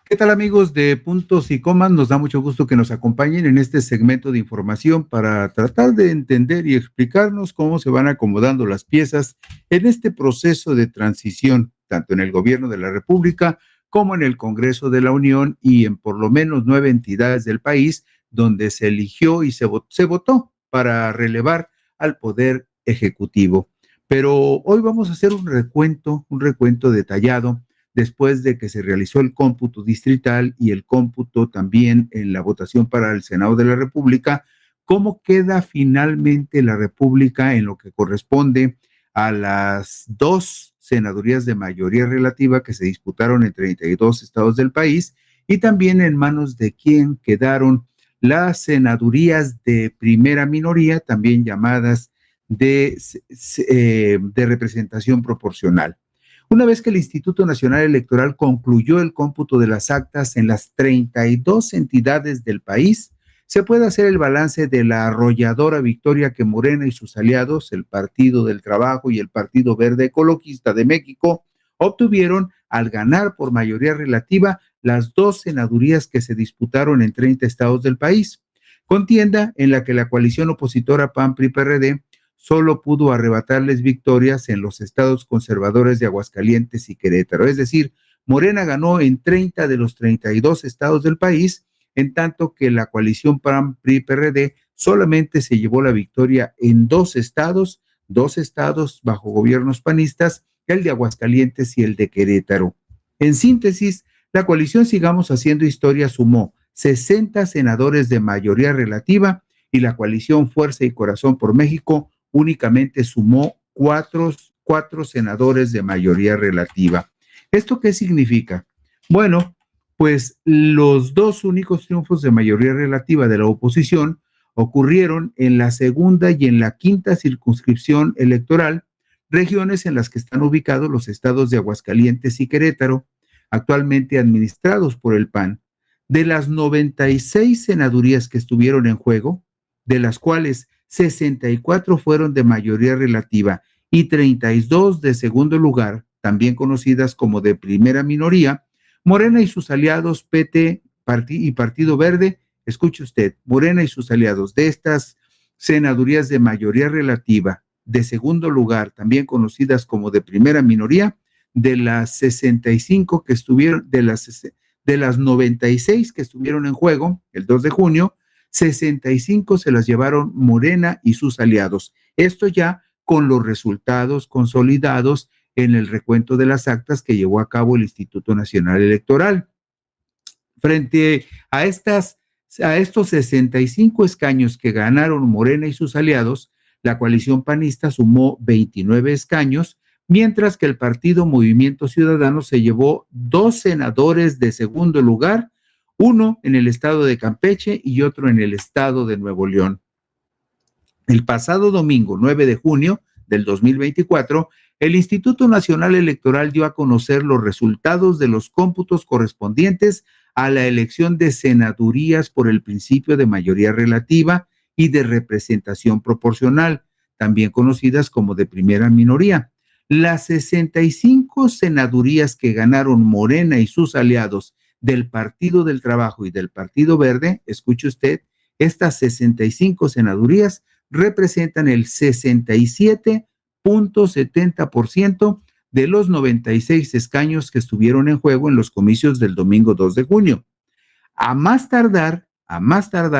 ¿Qué tal, amigos de Puntos y Comas? Nos da mucho gusto que nos acompañen en este segmento de información para tratar de entender y explicarnos cómo se van acomodando las piezas en este proceso de transición, tanto en el gobierno de la República como en el Congreso de la Unión y en por lo menos 9 entidades del país donde se eligió y se votó para relevar al Poder Ejecutivo. Pero hoy vamos a hacer un recuento detallado después de que se realizó el cómputo distrital y el cómputo también en la votación para el Senado de la República, cómo queda finalmente la República en lo que corresponde a las dos senadurías de mayoría relativa que se disputaron en 32 estados del país, y también en manos de quién quedaron las senadurías de primera minoría, también llamadas de representación proporcional. Una vez que el Instituto Nacional Electoral concluyó el cómputo de las actas en las 32 entidades del país, se puede hacer el balance de la arrolladora victoria que Morena y sus aliados, el Partido del Trabajo y el Partido Verde Ecologista de México, obtuvieron al ganar por mayoría relativa las dos senadurías que se disputaron en 30 estados del país. Contienda en la que la coalición opositora PAN-PRI-PRD solo pudo arrebatarles victorias en los estados conservadores de Aguascalientes y Querétaro. Es decir, Morena ganó en 30 de los 32 estados del país, en tanto que la coalición PAN-PRI-PRD solamente se llevó la victoria en dos estados bajo gobiernos panistas, el de Aguascalientes y el de Querétaro. En síntesis, la coalición Sigamos Haciendo Historia sumó 60 senadores de mayoría relativa y la coalición Fuerza y Corazón por México únicamente sumó cuatro senadores de mayoría relativa. ¿Esto qué significa? Bueno, pues los dos únicos triunfos de mayoría relativa de la oposición ocurrieron en la segunda y en la quinta circunscripción electoral, regiones en las que están ubicados los estados de Aguascalientes y Querétaro, actualmente administrados por el PAN. De las 96 senadurías que estuvieron en juego, de las cuales 64 fueron de mayoría relativa y 32 de segundo lugar, también conocidas como de primera minoría, Morena y sus aliados PT y Partido Verde, escuche usted, Morena y sus aliados de estas senadurías de mayoría relativa, de segundo lugar, también conocidas como de primera minoría, de las 65 que estuvieron, de las 96 que estuvieron en juego el 2 de junio, 65 se las llevaron Morena y sus aliados. Esto ya con los resultados consolidados en el recuento de las actas que llevó a cabo el Instituto Nacional Electoral. Frente a estos 65 escaños que ganaron Morena y sus aliados, la coalición panista sumó 29 escaños, mientras que el partido Movimiento Ciudadano se llevó 2 senadores de segundo lugar, uno en el estado de Campeche y otro en el estado de Nuevo León. El pasado domingo 9 de junio del 2024, el Instituto Nacional Electoral dio a conocer los resultados de los cómputos correspondientes a la elección de senadurías por el principio de mayoría relativa y de representación proporcional, también conocidas como de primera minoría. Las 65 senadurías que ganaron Morena y sus aliados del Partido del Trabajo y del Partido Verde, escuche usted, estas 65 senadurías representan el 67.70% de los 96 escaños que estuvieron en juego en los comicios del domingo 2 de junio. A más tardar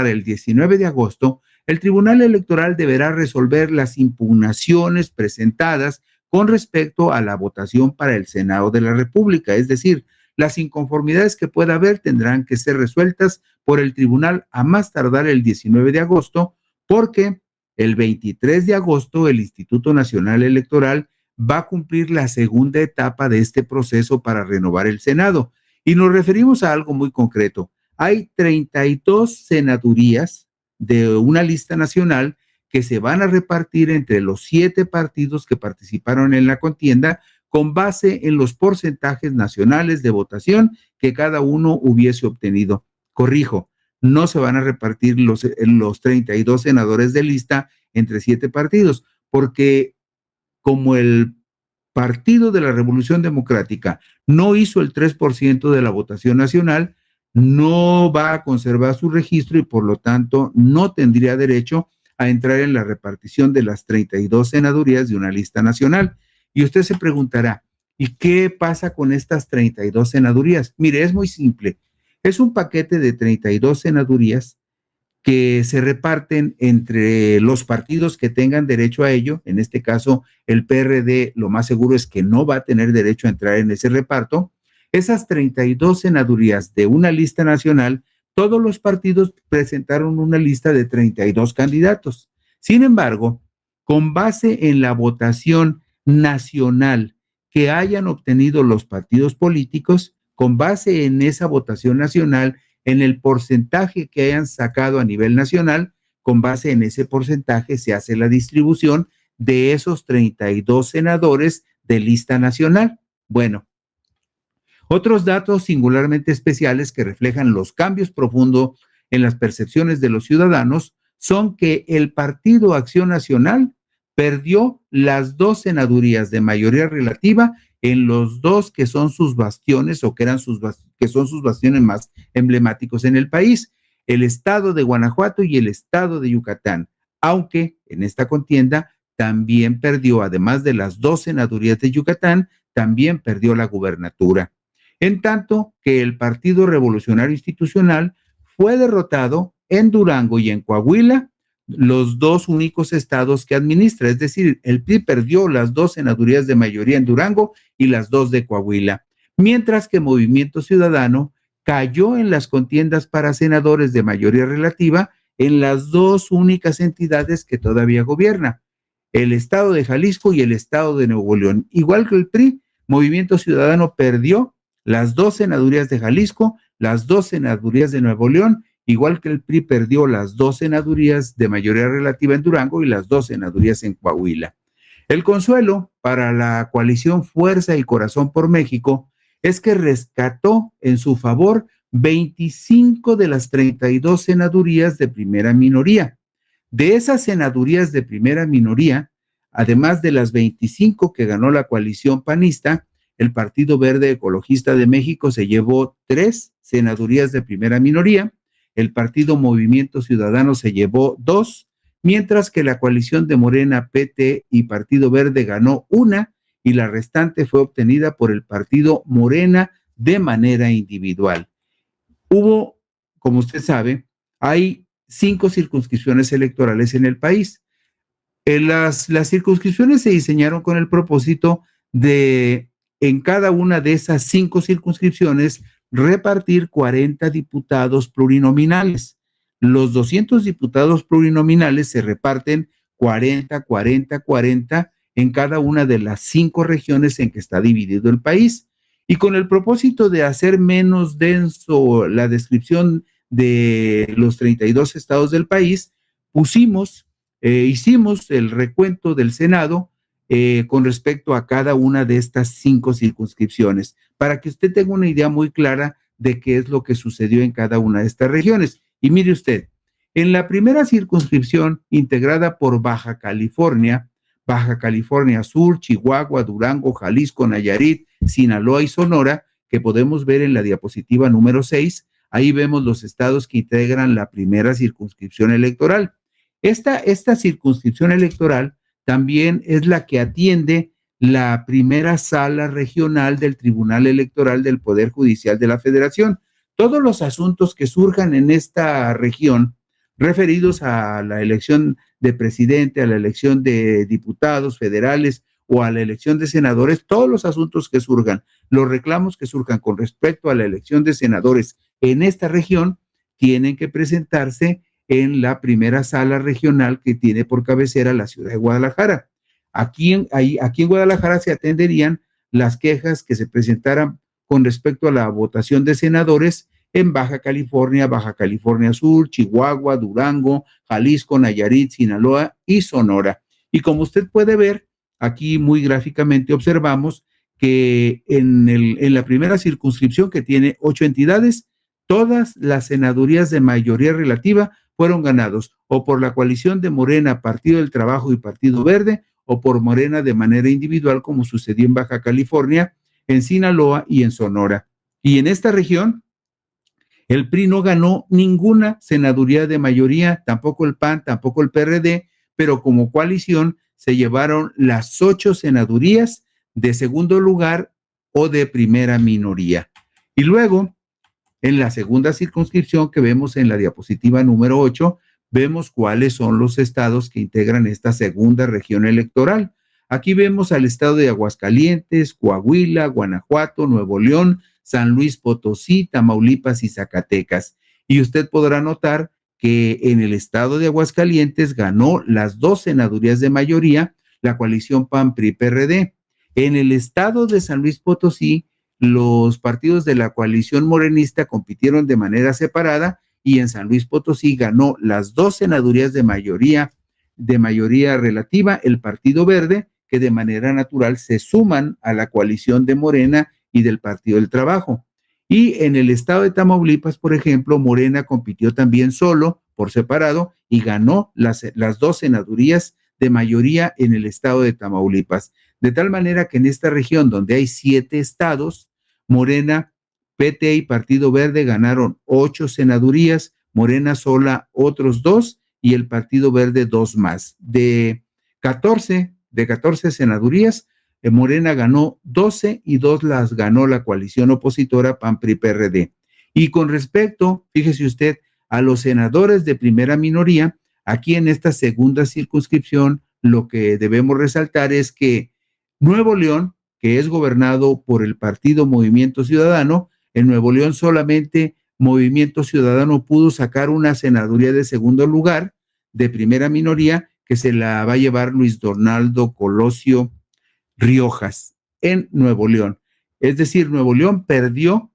el 19 de agosto, el Tribunal Electoral deberá resolver las impugnaciones presentadas con respecto a la votación para el Senado de la República, es decir, las inconformidades que pueda haber tendrán que ser resueltas por el tribunal a más tardar el 19 de agosto, porque el 23 de agosto el Instituto Nacional Electoral va a cumplir la segunda etapa de este proceso para renovar el Senado. Y nos referimos a algo muy concreto. Hay 32 senadurías de una lista nacional que se van a repartir entre los 7 partidos que participaron en la contienda con base en los porcentajes nacionales de votación que cada uno hubiese obtenido. Corrijo, no se van a repartir los 32 senadores de lista entre 7 partidos, porque como el Partido de la Revolución Democrática no hizo el 3% de la votación nacional, no va a conservar su registro y por lo tanto no tendría derecho a entrar en la repartición de las 32 senadurías de una lista nacional. Y usted se preguntará, ¿y qué pasa con estas 32 senadurías? Mire, es muy simple. Es un paquete de 32 senadurías que se reparten entre los partidos que tengan derecho a ello. En este caso, el PRD lo más seguro es que no va a tener derecho a entrar en ese reparto, Esas 32 senadurías de una lista nacional, todos los partidos presentaron una lista de 32 candidatos. Sin embargo, con base en la votación nacional que hayan obtenido los partidos políticos, con base en esa votación nacional, en el porcentaje que hayan sacado a nivel nacional, con base en ese porcentaje se hace la distribución de esos 32 senadores de lista nacional. Bueno, otros datos singularmente especiales que reflejan los cambios profundos en las percepciones de los ciudadanos son que el Partido Acción Nacional perdió las 2 senadurías de mayoría relativa en los 2 que son sus bastiones o que son sus bastiones más emblemáticos en el país, el estado de Guanajuato y el estado de Yucatán, aunque en esta contienda también perdió, además de las 2 senadurías de Yucatán, también perdió la gubernatura. En tanto que el Partido Revolucionario Institucional fue derrotado en Durango y en Coahuila, los 2 únicos estados que administra, es decir, el PRI perdió las 2 senadurías de mayoría en Durango y las 2 de Coahuila, mientras que Movimiento Ciudadano cayó en las contiendas para senadores de mayoría relativa en las 2 únicas entidades que todavía gobierna, el estado de Jalisco y el estado de Nuevo León. Igual que el PRI, Movimiento Ciudadano perdió las 2 senadurías de Jalisco, las 2 senadurías de Nuevo León, igual que el PRI perdió las 2 senadurías de mayoría relativa en Durango y las 2 senadurías en Coahuila. El consuelo para la coalición Fuerza y Corazón por México es que rescató en su favor 25 de las 32 senadurías de primera minoría. De esas senadurías de primera minoría, además de las 25 que ganó la coalición panista, el Partido Verde Ecologista de México se llevó 3 senadurías de primera minoría, el Partido Movimiento Ciudadano se llevó 2, mientras que la coalición de Morena, PT y Partido Verde ganó 1 y la restante fue obtenida por el Partido Morena de manera individual. Hubo, como usted sabe, hay 5 circunscripciones electorales en el país. Las circunscripciones se diseñaron con el propósito de, en cada una de esas 5 circunscripciones, repartir 40 diputados plurinominales. Los 200 diputados plurinominales se reparten 40, 40, 40 en cada una de las 5 regiones en que está dividido el país. Y con el propósito de hacer menos denso la descripción de los 32 estados del país, hicimos el recuento del Senado con respecto a cada una de estas 5 circunscripciones, para que usted tenga una idea muy clara de qué es lo que sucedió en cada una de estas regiones. Y mire usted, en la primera circunscripción integrada por Baja California Sur, Chihuahua, Durango, Jalisco, Nayarit, Sinaloa y Sonora, que podemos ver en la diapositiva número 6, ahí vemos los estados que integran la primera circunscripción electoral. Esta circunscripción electoral también es la que atiende la primera sala regional del Tribunal Electoral del Poder Judicial de la Federación. Todos los asuntos que surjan en esta región referidos a la elección de presidente, a la elección de diputados federales o a la elección de senadores, todos los asuntos que surjan, los reclamos que surjan con respecto a la elección de senadores en esta región, tienen que presentarse en la primera sala regional que tiene por cabecera la ciudad de Guadalajara. Aquí en Guadalajara se atenderían las quejas que se presentaran con respecto a la votación de senadores en Baja California Sur, Chihuahua, Durango, Jalisco, Nayarit, Sinaloa y Sonora. Y como usted puede ver, aquí muy gráficamente observamos que en la primera circunscripción, que tiene 8 entidades, todas las senadurías de mayoría relativa fueron ganados o por la coalición de Morena, Partido del Trabajo y Partido Verde, o por Morena de manera individual, como sucedió en Baja California, en Sinaloa y en Sonora. Y en esta región, el PRI no ganó ninguna senaduría de mayoría, tampoco el PAN, tampoco el PRD, pero como coalición se llevaron las 8 senadurías de segundo lugar o de primera minoría. Y luego, en la segunda circunscripción que vemos en la diapositiva número 8, vemos cuáles son los estados que integran esta segunda región electoral. Aquí vemos al estado de Aguascalientes, Coahuila, Guanajuato, Nuevo León, San Luis Potosí, Tamaulipas y Zacatecas. Y usted podrá notar que en el estado de Aguascalientes ganó las 2 senadurías de mayoría la coalición PAN-PRI-PRD. En el estado de San Luis Potosí, los partidos de la coalición morenista compitieron de manera separada y en San Luis Potosí ganó las 2 senadurías de mayoría relativa el Partido Verde, que de manera natural se suman a la coalición de Morena y del Partido del Trabajo. Y en el estado de Tamaulipas, por ejemplo, Morena compitió también solo, por separado, y ganó las 2 senadurías de mayoría en el estado de Tamaulipas. De tal manera que en esta región, donde hay 7 estados, Morena, PT y Partido Verde ganaron 8 senadurías, Morena sola otros 2 y el Partido Verde 2 más. De 14 senadurías, Morena ganó 12 y 2 las ganó la coalición opositora PAN-PRI-PRD. Y con respecto, fíjese usted, a los senadores de primera minoría, aquí en esta segunda circunscripción, lo que debemos resaltar es que Nuevo León, que es gobernado por el partido Movimiento Ciudadano, en Nuevo León solamente Movimiento Ciudadano pudo sacar una senaduría de segundo lugar, de primera minoría, que se la va a llevar Luis Donaldo Colosio Riojas en Nuevo León. Es decir, en Nuevo León perdió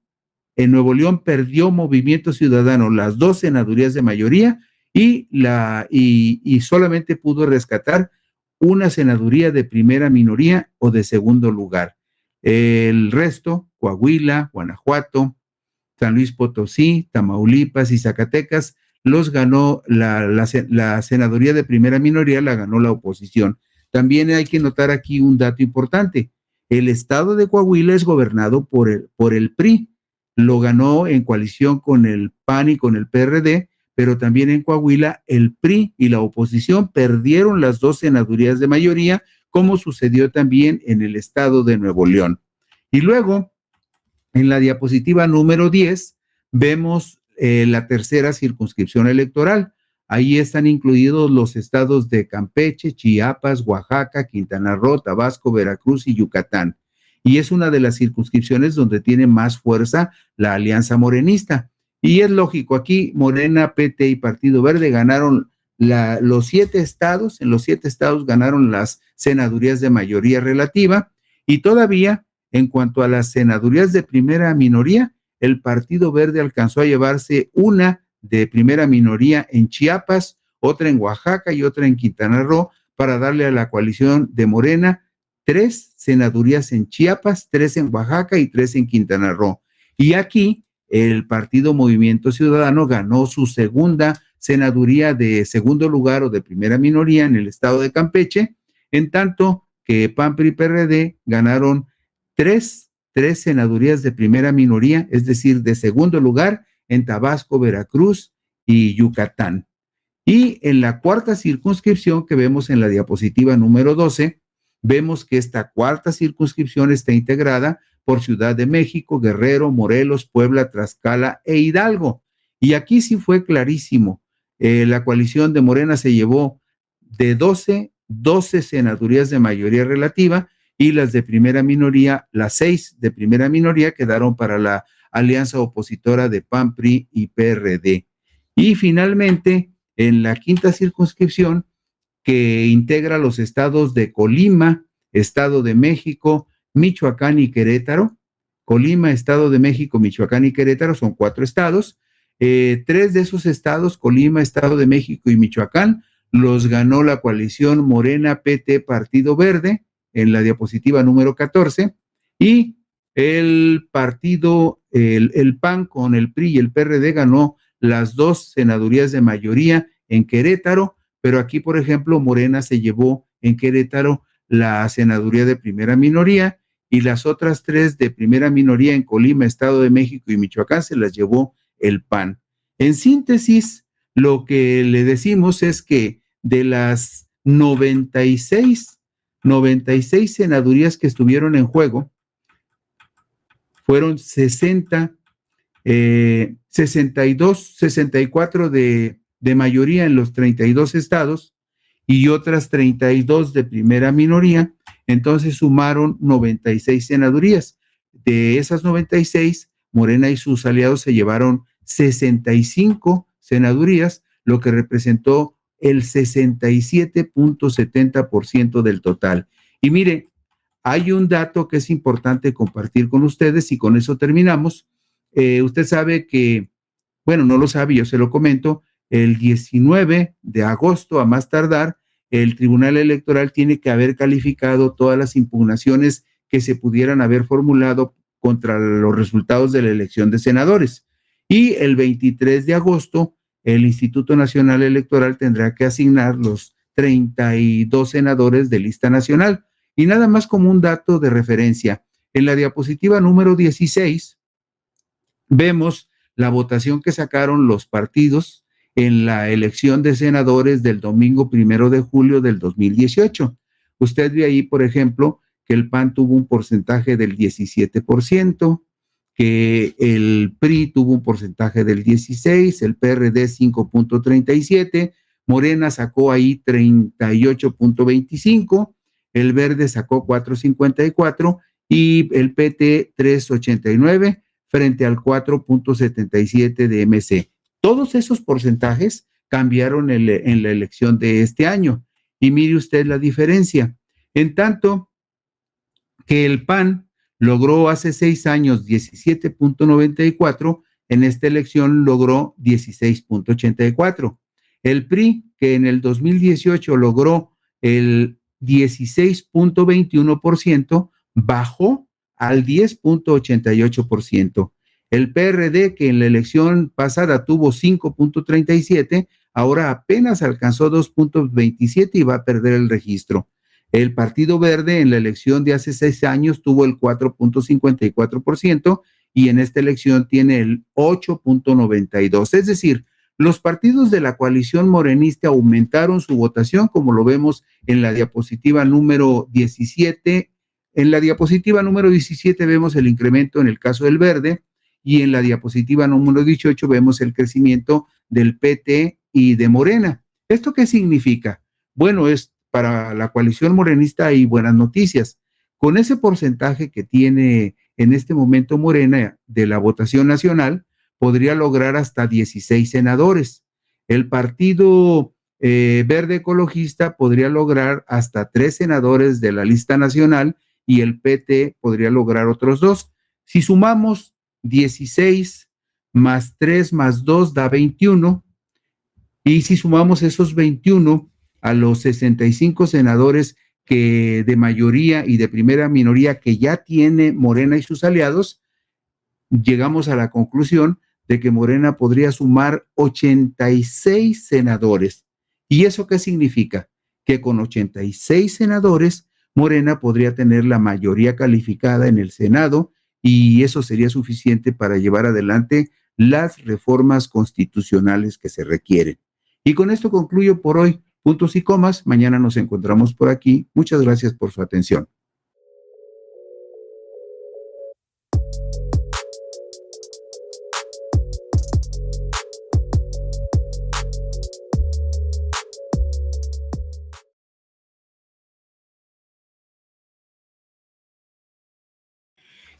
Movimiento Ciudadano las 2 senadurías de mayoría y solamente pudo rescatar una senaduría de primera minoría o de segundo lugar. El resto, Coahuila, Guanajuato, San Luis Potosí, Tamaulipas y Zacatecas, los ganó la senaduría de primera minoría, la ganó la oposición. También hay que notar aquí un dato importante. El estado de Coahuila es gobernado por el PRI. Lo ganó en coalición con el PAN y con el PRD, pero también en Coahuila el PRI y la oposición perdieron las 2 senadurías de mayoría, como sucedió también en el estado de Nuevo León. Y luego, en la diapositiva número 10, vemos la tercera circunscripción electoral. Ahí están incluidos los estados de Campeche, Chiapas, Oaxaca, Quintana Roo, Tabasco, Veracruz y Yucatán. Y es una de las circunscripciones donde tiene más fuerza la alianza morenista. Y es lógico, aquí Morena, PT y Partido Verde ganaron los 7 estados, en los 7 estados ganaron las senadurías de mayoría relativa y todavía en cuanto a las senadurías de primera minoría, el Partido Verde alcanzó a llevarse una de primera minoría en Chiapas, otra en Oaxaca y otra en Quintana Roo, para darle a la coalición de Morena 3 senadurías en Chiapas, 3 en Oaxaca y 3 en Quintana Roo. Y aquí el partido Movimiento Ciudadano ganó su segunda senaduría de segundo lugar o de primera minoría en el estado de Campeche, en tanto que PAN, PRI, PRD ganaron 3 senadurías de primera minoría, es decir, de segundo lugar en Tabasco, Veracruz y Yucatán. Y en la cuarta circunscripción que vemos en la diapositiva número 12, vemos que esta cuarta circunscripción está integrada por Ciudad de México, Guerrero, Morelos, Puebla, Tlaxcala e Hidalgo. Y aquí sí fue clarísimo. La coalición de Morena se llevó de 12 senadurías de mayoría relativa y las de primera minoría, las 6 de primera minoría quedaron para la alianza opositora de PAN, PRI y PRD. Y finalmente, en la quinta circunscripción, que integra los estados de Colima, Estado de México, Michoacán y Querétaro. Colima, Estado de México, Michoacán y Querétaro son 4 estados. 3 de esos estados, Colima, Estado de México y Michoacán, los ganó la coalición Morena, PT, Partido Verde, en la diapositiva número 14, y el partido, el PAN con el PRI y el PRD ganó las 2 senadurías de mayoría en Querétaro, pero aquí, por ejemplo, Morena se llevó en Querétaro la senaduría de primera minoría y las otras 3 de primera minoría en Colima, Estado de México y Michoacán se las llevó el PAN. En síntesis, lo que le decimos es que de las 96 senadurías que estuvieron en juego, fueron 64 de mayoría en los 32 estados y otras 32 de primera minoría, entonces sumaron 96 senadurías. De esas 96, Morena y sus aliados se llevaron 65 senadurías, lo que representó el 67.70% del total. Y mire, hay un dato que es importante compartir con ustedes y con eso terminamos. Usted sabe que, bueno, no lo sabe, yo se lo comento, el 19 de agosto a más tardar, el Tribunal Electoral tiene que haber calificado todas las impugnaciones que se pudieran haber formulado contra los resultados de la elección de senadores. Y el 23 de agosto, el Instituto Nacional Electoral tendrá que asignar los 32 senadores de lista nacional. Y nada más como un dato de referencia, en la diapositiva número 16 vemos la votación que sacaron los partidos en la elección de senadores del domingo 1 de julio del 2018. Usted ve ahí, por ejemplo, que el PAN tuvo un porcentaje del 17%, que el PRI tuvo un porcentaje del 16%, el PRD 5.37%, Morena sacó ahí 38.25%, el Verde sacó 4.54% y el PT 3.89% frente al 4.77% de MC. Todos esos porcentajes cambiaron en la elección de este año. Y mire usted la diferencia. En tanto que el PAN logró hace 6 años 17.94, en esta elección logró 16.84. El PRI, que en el 2018 logró el 16.21%, bajó al 10.88%. El PRD, que en la elección pasada tuvo 5.37, ahora apenas alcanzó 2.27 y va a perder el registro. El Partido Verde en la elección de hace 6 años tuvo el 4.54% y en esta elección tiene el 8.92%. Es decir, los partidos de la coalición morenista aumentaron su votación, como lo vemos en la diapositiva número 17. En la diapositiva número 17 vemos el incremento en el caso del Verde y en la diapositiva número 18 vemos el crecimiento del PT y de Morena. ¿Esto qué significa? Bueno, para la coalición morenista hay buenas noticias. Con ese porcentaje que tiene en este momento Morena de la votación nacional, podría lograr hasta 16 senadores. El Partido Verde Ecologista podría lograr hasta 3 senadores de la lista nacional y el PT podría lograr otros 2. Si sumamos 16 más 3 más 2 da 21, y si sumamos esos 21 a los 65 senadores que de mayoría y de primera minoría que ya tiene Morena y sus aliados, llegamos a la conclusión de que Morena podría sumar 86 senadores. ¿Y eso qué significa? Que con 86 senadores, Morena podría tener la mayoría calificada en el Senado y eso sería suficiente para llevar adelante las reformas constitucionales que se requieren. Y con esto concluyo por hoy. Puntos y comas. Mañana nos encontramos por aquí. Muchas gracias por su atención.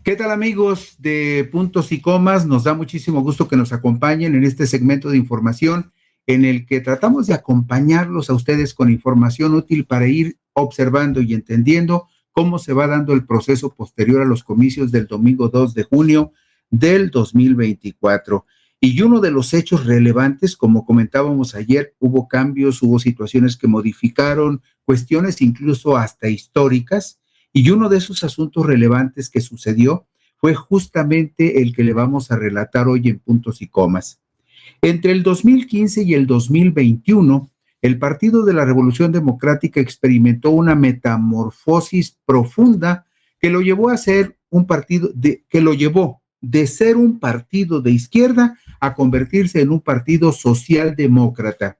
¿Qué tal, amigos de Puntos y Comas? Nos da muchísimo gusto que nos acompañen en este segmento de información en el que tratamos de acompañarlos a ustedes con información útil para ir observando y entendiendo cómo se va dando el proceso posterior a los comicios del domingo 2 de junio del 2024. Y uno de los hechos relevantes, como comentábamos ayer, hubo cambios, hubo situaciones que modificaron, cuestiones incluso hasta históricas, y uno de esos asuntos relevantes que sucedió fue justamente el que le vamos a relatar hoy en Puntos y Comas. Entre el 2015 y el 2021, el Partido de la Revolución Democrática experimentó una metamorfosis profunda que lo llevó a ser un partido de ser un partido de izquierda a convertirse en un partido socialdemócrata.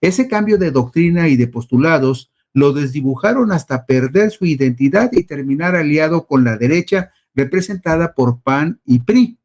Ese cambio de doctrina y de postulados lo desdibujaron hasta perder su identidad y terminar aliado con la derecha representada por PAN y PRI,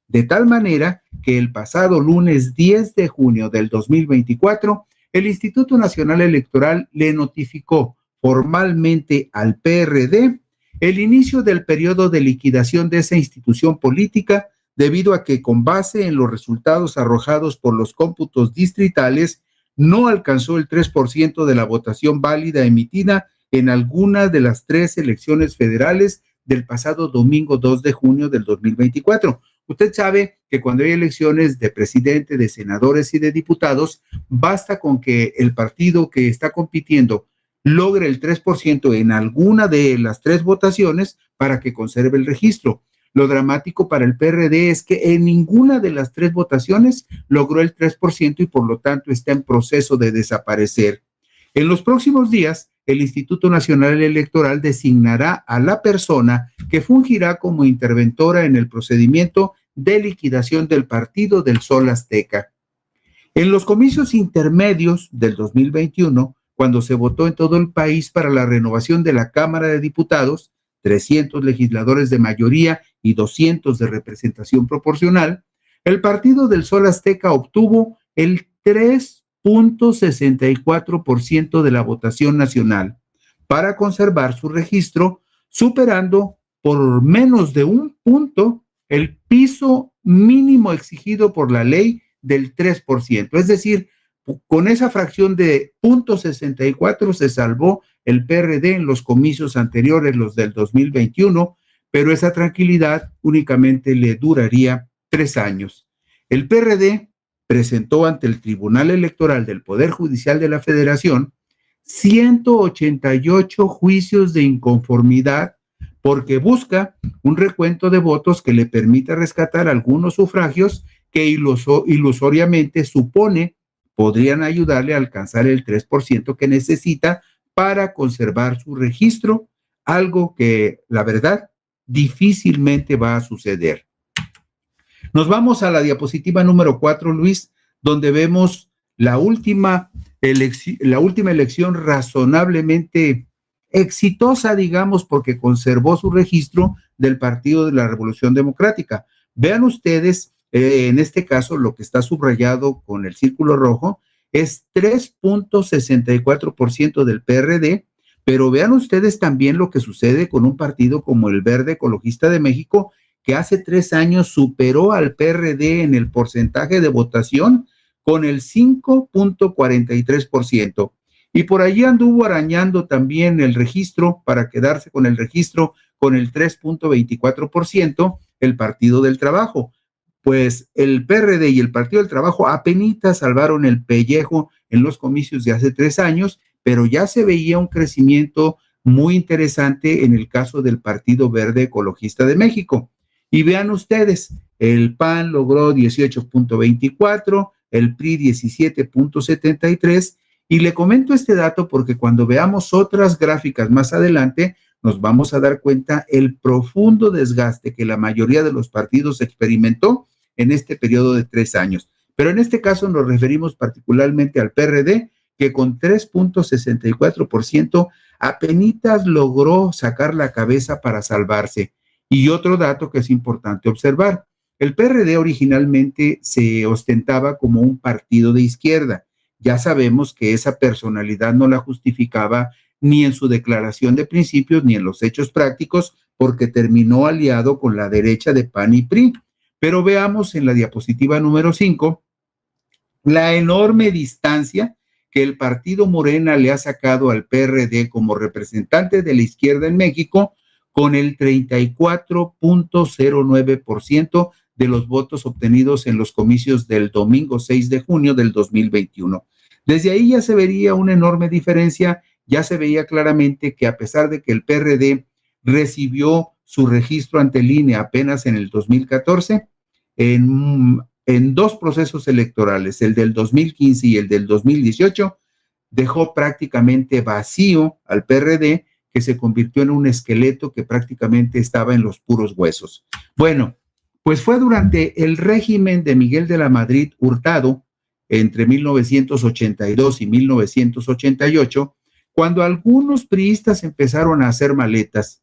de tal manera que el pasado lunes 10 de junio del 2024, el Instituto Nacional Electoral le notificó formalmente al PRD el inicio del periodo de liquidación de esa institución política, debido a que con base en los resultados arrojados por los cómputos distritales, no alcanzó el 3% de la votación válida emitida en alguna de las 3 elecciones federales del pasado domingo 2 de junio del 2024. Usted sabe que cuando hay elecciones de presidente, de senadores y de diputados, basta con que el partido que está compitiendo logre el 3% en alguna de las 3 votaciones para que conserve el registro. Lo dramático para el PRD es que en ninguna de las 3 votaciones logró el 3% y por lo tanto está en proceso de desaparecer. En los próximos días, el Instituto Nacional Electoral designará a la persona que fungirá como interventora en el procedimiento de liquidación del Partido del Sol Azteca. En los comicios intermedios del 2021, cuando se votó en todo el país para la renovación de la Cámara de Diputados, 300 legisladores de mayoría y 200 de representación proporcional, el Partido del Sol Azteca obtuvo el 3.64% de la votación nacional para conservar su registro, superando por menos de un punto el piso mínimo exigido por la ley del 3%. Es decir, con esa fracción de 0.64 se salvó el PRD en los comicios anteriores, los del 2021, pero esa tranquilidad únicamente le duraría 3 años. El PRD presentó ante el Tribunal Electoral del Poder Judicial de la Federación 188 juicios de inconformidad porque busca un recuento de votos que le permita rescatar algunos sufragios que ilusoriamente supone podrían ayudarle a alcanzar el 3% que necesita para conservar su registro, algo que, la verdad, difícilmente va a suceder. Nos vamos a la diapositiva número 4, Luis, donde vemos la última elección razonablemente exitosa, digamos, porque conservó su registro del Partido de la Revolución Democrática. Vean ustedes, en este caso, lo que está subrayado con el círculo rojo es 3.64% del PRD, pero vean ustedes también lo que sucede con un partido como el Verde Ecologista de México, que hace 3 años superó al PRD en el porcentaje de votación con el 5.43%. Y por allí anduvo arañando también el registro para quedarse con el registro con el 3.24%, el Partido del Trabajo. Pues el PRD y el Partido del Trabajo apenitas salvaron el pellejo en los comicios de hace 3 años, pero ya se veía un crecimiento muy interesante en el caso del Partido Verde Ecologista de México. Y vean ustedes, el PAN logró 18.24, el PRI 17.73, y le comento este dato porque cuando veamos otras gráficas más adelante, nos vamos a dar cuenta el profundo desgaste que la mayoría de los partidos experimentó en este periodo de 3 años. Pero en este caso nos referimos particularmente al PRD, que con 3.64% apenitas logró sacar la cabeza para salvarse. Y otro dato que es importante observar, el PRD originalmente se ostentaba como un partido de izquierda. Ya sabemos que esa personalidad no la justificaba ni en su declaración de principios ni en los hechos prácticos, porque terminó aliado con la derecha de PAN y PRI. Pero veamos en la diapositiva número 5 la enorme distancia que el partido Morena le ha sacado al PRD como representante de la izquierda en México, con el 34.09% de los votos obtenidos en los comicios del domingo 6 de junio del 2021. Desde ahí ya se vería una enorme diferencia, ya se veía claramente que a pesar de que el PRD recibió su registro ante el INE apenas en el 2014, en 2 procesos electorales, el del 2015 y el del 2018, dejó prácticamente vacío al PRD, que se convirtió en un esqueleto que prácticamente estaba en los puros huesos. Bueno, pues fue durante el régimen de Miguel de la Madrid Hurtado, entre 1982 y 1988, cuando algunos priistas empezaron a hacer maletas.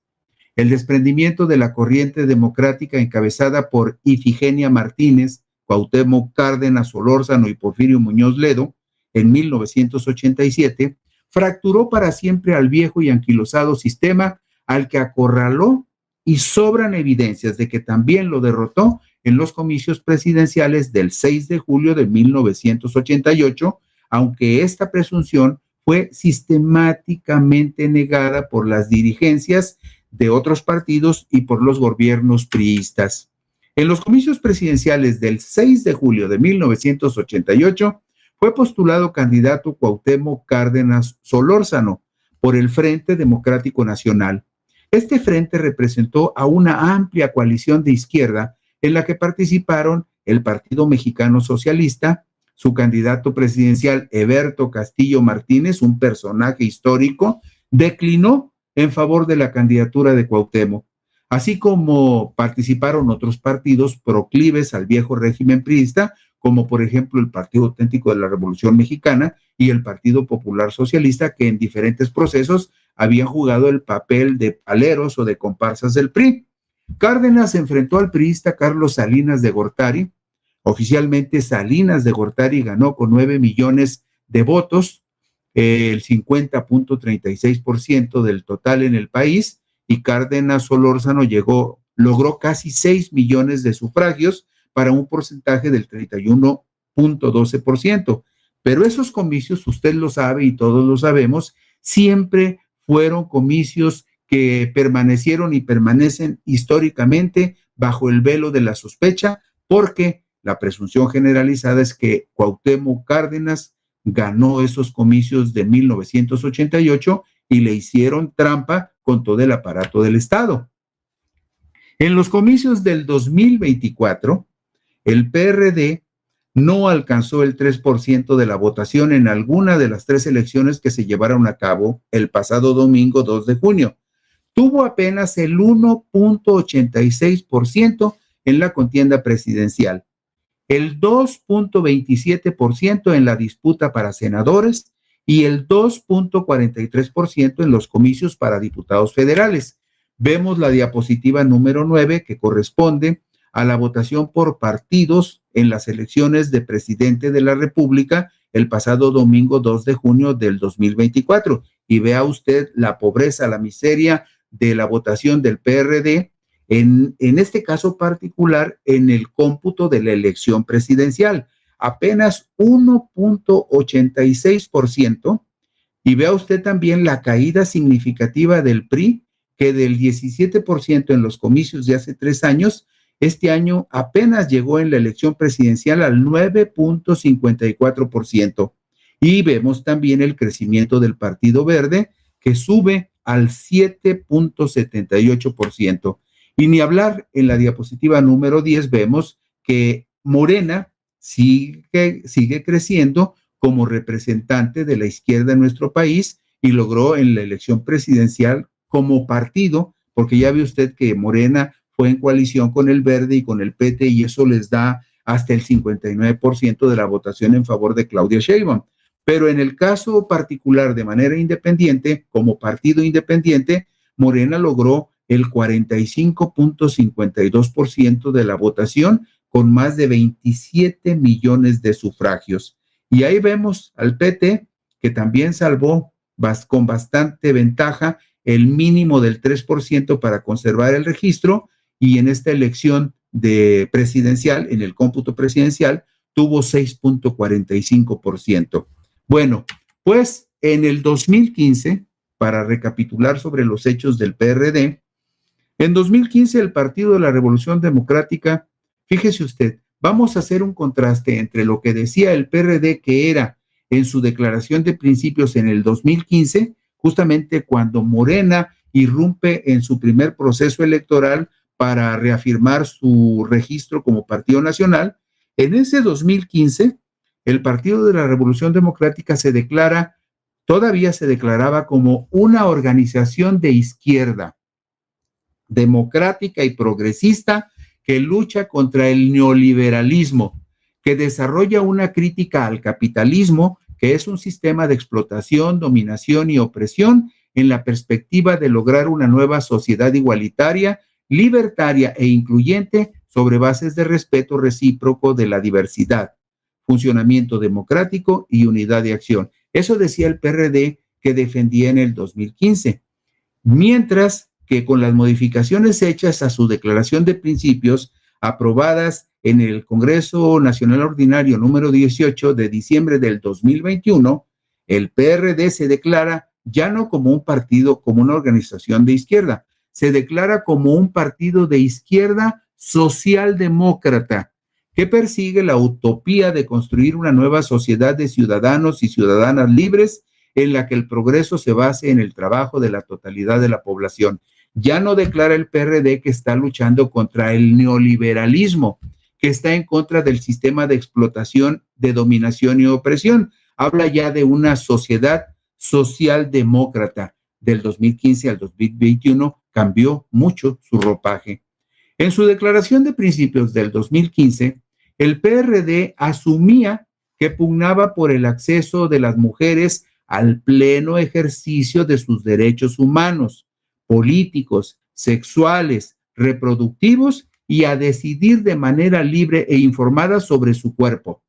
El desprendimiento de la corriente democrática encabezada por Ifigenia Martínez, Cuauhtémoc Cárdenas Solórzano y Porfirio Muñoz Ledo, en 1987, fracturó para siempre al viejo y anquilosado sistema al que acorraló, y sobran evidencias de que también lo derrotó en los comicios presidenciales del 6 de julio de 1988, aunque esta presunción fue sistemáticamente negada por las dirigencias de otros partidos y por los gobiernos priistas. En los comicios presidenciales del 6 de julio de 1988 fue postulado candidato Cuauhtémoc Cárdenas Solórzano por el Frente Democrático Nacional. Este frente representó a una amplia coalición de izquierda en la que participaron el Partido Mexicano Socialista, su candidato presidencial Heberto Castillo Martínez, un personaje histórico, declinó en favor de la candidatura de Cuauhtémoc, así como participaron otros partidos proclives al viejo régimen priista, como por ejemplo el Partido Auténtico de la Revolución Mexicana y el Partido Popular Socialista, que en diferentes procesos habían jugado el papel de paleros o de comparsas del PRI. Cárdenas enfrentó al priista Carlos Salinas de Gortari. Oficialmente Salinas de Gortari ganó con 9 millones de votos, el 50.36% del total en el país, y Cárdenas Solórzano logró casi 6 millones de sufragios para un porcentaje del 31.12%. Pero esos comicios, usted lo sabe y todos lo sabemos, siempre fueron comicios que permanecieron y permanecen históricamente bajo el velo de la sospecha, porque la presunción generalizada es que Cuauhtémoc Cárdenas ganó esos comicios de 1988 y le hicieron trampa con todo el aparato del Estado. En los comicios del 2024, el PRD no alcanzó el 3% de la votación en alguna de las 3 elecciones que se llevaron a cabo el pasado domingo 2 de junio. Tuvo apenas el 1.86% en la contienda presidencial, el 2.27% en la disputa para senadores y el 2.43% en los comicios para diputados federales. Vemos la diapositiva número 9, que corresponde a la votación por partidos en las elecciones de presidente de la República el pasado domingo 2 de junio del 2024. Y vea usted la pobreza, la miseria de la votación del PRD, en este caso particular, en el cómputo de la elección presidencial. Apenas 1.86%. Y vea usted también la caída significativa del PRI, que del 17% en los comicios de hace 3 años, este año apenas llegó en la elección presidencial al 9.54%. Y vemos también el crecimiento del Partido Verde, que sube al 7.78%. Y ni hablar, en la diapositiva número 10 vemos que Morena sigue creciendo como representante de la izquierda en nuestro país y logró en la elección presidencial como partido, porque ya ve usted que Morena fue en coalición con el Verde y con el PT, y eso les da hasta el 59% de la votación en favor de Claudia Sheinbaum. Pero en el caso particular, de manera independiente, como partido independiente, Morena logró el 45.52% de la votación, con más de 27 millones de sufragios. Y ahí vemos al PT, que también salvó con bastante ventaja el mínimo del 3% para conservar el registro, y en esta elección presidencial, en el cómputo presidencial, tuvo 6.45%. Bueno, pues en el 2015, para recapitular sobre los hechos del PRD, en 2015 el Partido de la Revolución Democrática, fíjese usted, vamos a hacer un contraste entre lo que decía el PRD que era en su declaración de principios en el 2015, justamente cuando Morena irrumpe en su primer proceso electoral para reafirmar su registro como partido nacional. En ese 2015, el Partido de la Revolución Democrática todavía se declaraba como una organización de izquierda, democrática y progresista, que lucha contra el neoliberalismo, que desarrolla una crítica al capitalismo, que es un sistema de explotación, dominación y opresión, en la perspectiva de lograr una nueva sociedad igualitaria, libertaria e incluyente sobre bases de respeto recíproco de la diversidad, funcionamiento democrático y unidad de acción. Eso decía el PRD que defendía en el 2015. Mientras que con las modificaciones hechas a su declaración de principios aprobadas en el Congreso Nacional Ordinario número 18 de diciembre del 2021, el PRD se declara ya no como un partido, como una organización de izquierda, se declara como un partido de izquierda socialdemócrata que persigue la utopía de construir una nueva sociedad de ciudadanos y ciudadanas libres en la que el progreso se base en el trabajo de la totalidad de la población. Ya no declara el PRD que está luchando contra el neoliberalismo, que está en contra del sistema de explotación, de dominación y opresión. Habla ya de una sociedad socialdemócrata. Del 2015 al 2021 cambió mucho su ropaje. En su declaración de principios del 2015, el PRD asumía que pugnaba por el acceso de las mujeres al pleno ejercicio de sus derechos humanos, políticos, sexuales, reproductivos y a decidir de manera libre e informada sobre su cuerpo.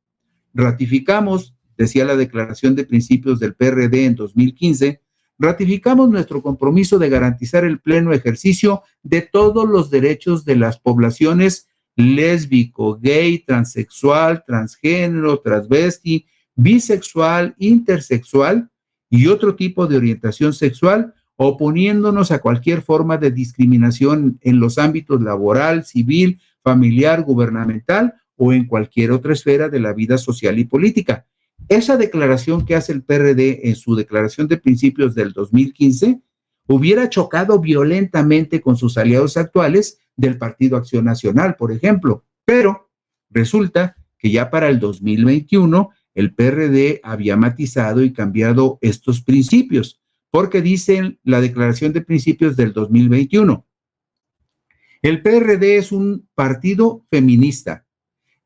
Ratificamos, decía la declaración de principios del PRD en 2015, ratificamos nuestro compromiso de garantizar el pleno ejercicio de todos los derechos de las poblaciones lésbico, gay, transexual, transgénero, transvesti, bisexual, intersexual y otro tipo de orientación sexual, oponiéndonos a cualquier forma de discriminación en los ámbitos laboral, civil, familiar, gubernamental o en cualquier otra esfera de la vida social y política. Esa declaración que hace el PRD en su declaración de principios del 2015 hubiera chocado violentamente con sus aliados actuales del Partido Acción Nacional, por ejemplo, pero resulta que ya para el 2021 el PRD había matizado y cambiado estos principios, porque dice la declaración de principios del 2021, el PRD es un partido feminista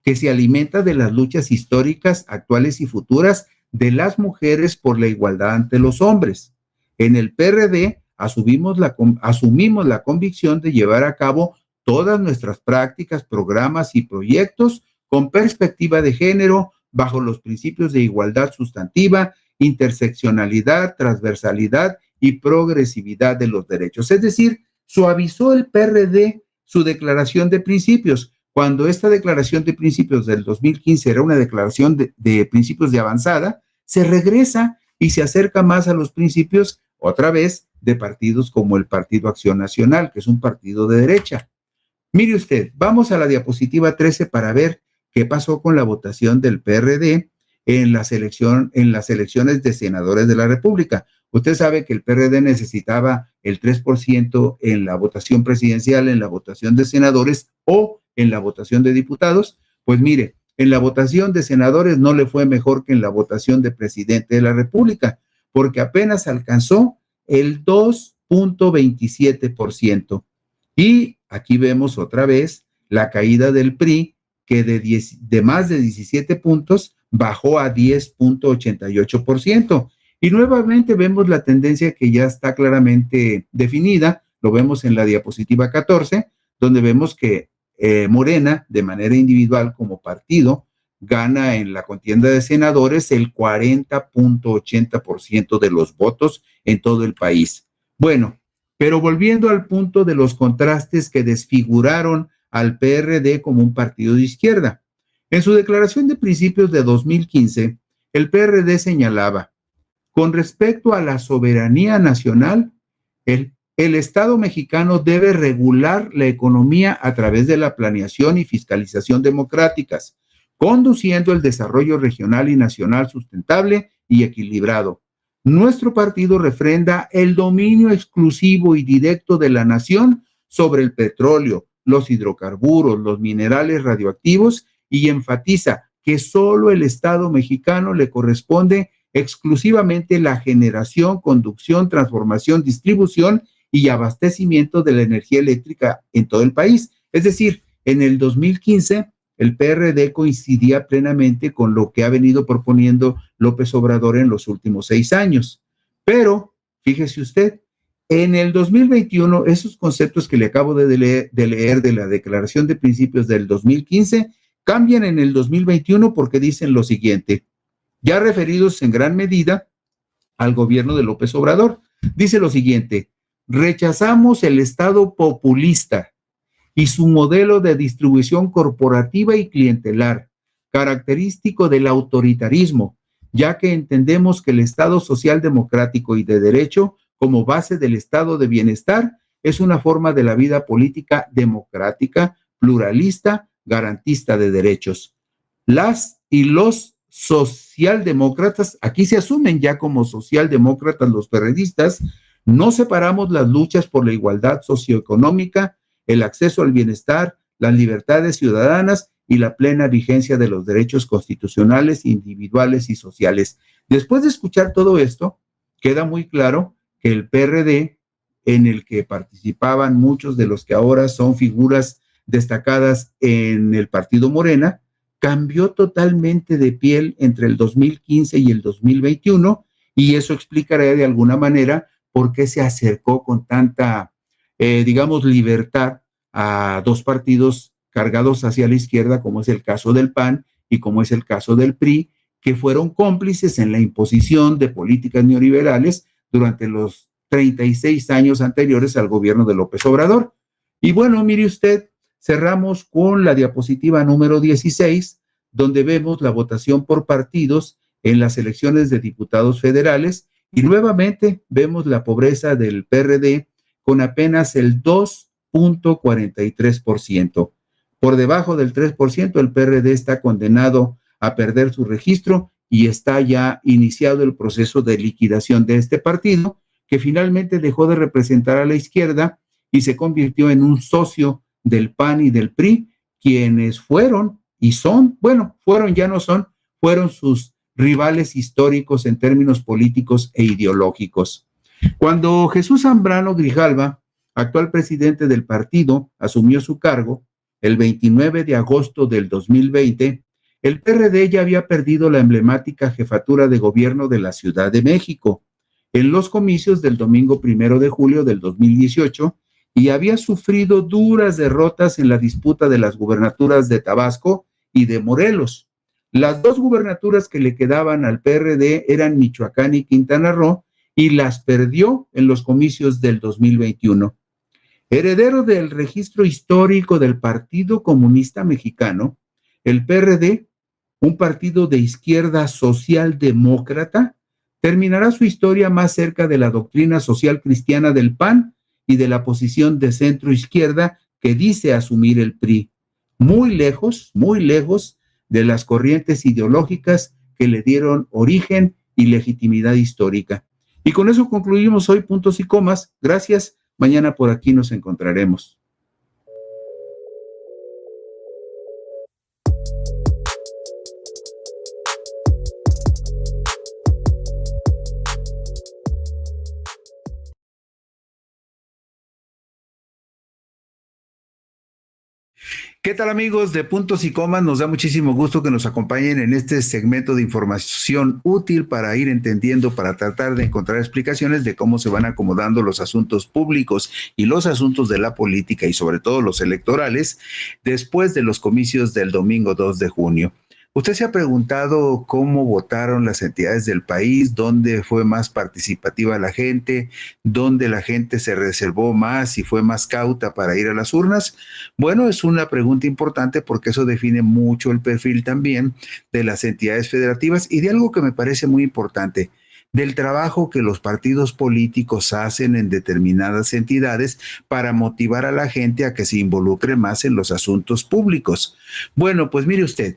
que se alimenta de las luchas históricas, actuales y futuras de las mujeres por la igualdad ante los hombres. En el PRD asumimos la convicción de llevar a cabo todas nuestras prácticas, programas y proyectos con perspectiva de género, bajo los principios de igualdad sustantiva, interseccionalidad, transversalidad y progresividad de los derechos. Es decir, suavizó el PRD su declaración de principios. Cuando esta declaración de principios del 2015 era una declaración de principios de avanzada, se regresa y se acerca más a los principios, otra vez, de partidos como el Partido Acción Nacional, que es un partido de derecha. Mire usted, vamos a la diapositiva 13 para ver qué pasó con la votación del PRD en las elecciones de senadores de la República. Usted sabe que el PRD necesitaba el 3% en la votación presidencial, en la votación de senadores o en la votación de diputados. Pues mire, en la votación de senadores no le fue mejor que en la votación de presidente de la República, porque apenas alcanzó el 2.27%. Y aquí vemos otra vez la caída del PRI, que de más de 17 puntos bajó a 10.88%. Y nuevamente vemos la tendencia que ya está claramente definida, lo vemos en la diapositiva 14, donde vemos que Morena, de manera individual como partido, gana en la contienda de senadores el 40.80% de los votos en todo el país. Bueno, pero volviendo al punto de los contrastes que desfiguraron al PRD como un partido de izquierda. En su declaración de principios de 2015, el PRD señalaba, con respecto a la soberanía nacional, el Estado mexicano debe regular la economía a través de la planeación y fiscalización democráticas, conduciendo el desarrollo regional y nacional sustentable y equilibrado. Nuestro partido refrenda el dominio exclusivo y directo de la nación sobre el petróleo, los hidrocarburos, los minerales radioactivos y enfatiza que solo el Estado mexicano le corresponde exclusivamente la generación, conducción, transformación, distribución y abastecimiento de la energía eléctrica en todo el país. Es decir, en el 2015 el PRD coincidía plenamente con lo que ha venido proponiendo López Obrador en los últimos 6 años. Pero, fíjese usted, en el 2021, esos conceptos que le acabo de leer de la Declaración de Principios del 2015 cambian en el 2021 porque dicen lo siguiente, ya referidos en gran medida al gobierno de López Obrador. Dice lo siguiente, Rechazamos el Estado populista y su modelo de distribución corporativa y clientelar, característico del autoritarismo, ya que entendemos que el Estado social democrático y de derecho, como base del estado de bienestar, es una forma de la vida política democrática, pluralista, garantista de derechos. Las y los socialdemócratas, aquí se asumen ya como socialdemócratas los perredistas, no separamos las luchas por la igualdad socioeconómica, el acceso al bienestar, las libertades ciudadanas y la plena vigencia de los derechos constitucionales, individuales y sociales. Después de escuchar todo esto, queda muy claro que el PRD, en el que participaban muchos de los que ahora son figuras destacadas en el partido Morena, cambió totalmente de piel entre el 2015 y el 2021, y eso explicará de alguna manera por qué se acercó con tanta, digamos, libertad a dos partidos cargados hacia la izquierda, como es el caso del PAN y como es el caso del PRI, que fueron cómplices en la imposición de políticas neoliberales durante los 36 años anteriores al gobierno de López Obrador. Y bueno, mire usted, cerramos con la diapositiva número 16, donde vemos la votación por partidos en las elecciones de diputados federales, y nuevamente vemos la pobreza del PRD con apenas el 2.43%. Por debajo del 3%, el PRD está condenado a perder su registro y está ya iniciado el proceso de liquidación de este partido, que finalmente dejó de representar a la izquierda y se convirtió en un socio del PAN y del PRI, quienes fueron y son, bueno, fueron, ya no son, fueron sus rivales históricos en términos políticos e ideológicos. Cuando Jesús Zambrano Grijalva, actual presidente del partido, asumió su cargo, el 29 de agosto del 2020, el PRD ya había perdido la emblemática jefatura de gobierno de la Ciudad de México en los comicios del domingo 1 de julio del 2018 y había sufrido duras derrotas en la disputa de las gubernaturas de Tabasco y de Morelos. Las dos gubernaturas que le quedaban al PRD eran Michoacán y Quintana Roo, y las perdió en los comicios del 2021. Heredero del registro histórico del Partido Comunista Mexicano, el PRD, un partido de izquierda socialdemócrata, terminará su historia más cerca de la doctrina social cristiana del PAN y de la posición de centro izquierda que dice asumir el PRI, muy lejos de las corrientes ideológicas que le dieron origen y legitimidad histórica. Y con eso concluimos hoy puntos y comas. Gracias. Mañana por aquí nos encontraremos. ¿Qué tal, amigos de Puntos y Comas? Nos da muchísimo gusto que nos acompañen en este segmento de información útil para ir entendiendo, para tratar de encontrar explicaciones de cómo se van acomodando los asuntos públicos y los asuntos de la política y sobre todo los electorales después de los comicios del domingo 2 de junio. ¿Usted se ha preguntado cómo votaron las entidades del país? ¿Dónde fue más participativa la gente? ¿Dónde la gente se reservó más y fue más cauta para ir a las urnas? Bueno, es una pregunta importante porque eso define mucho el perfil también de las entidades federativas y de algo que me parece muy importante, del trabajo que los partidos políticos hacen en determinadas entidades para motivar a la gente a que se involucre más en los asuntos públicos. Bueno, pues mire usted,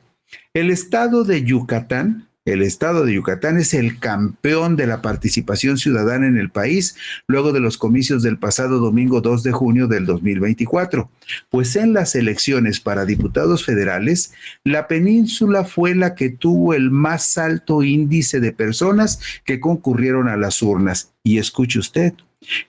el estado de Yucatán es el campeón de la participación ciudadana en el país luego de los comicios del pasado domingo 2 de junio del 2024. Pues en las elecciones para diputados federales, la península fue la que tuvo el más alto índice de personas que concurrieron a las urnas. Y escuche usted,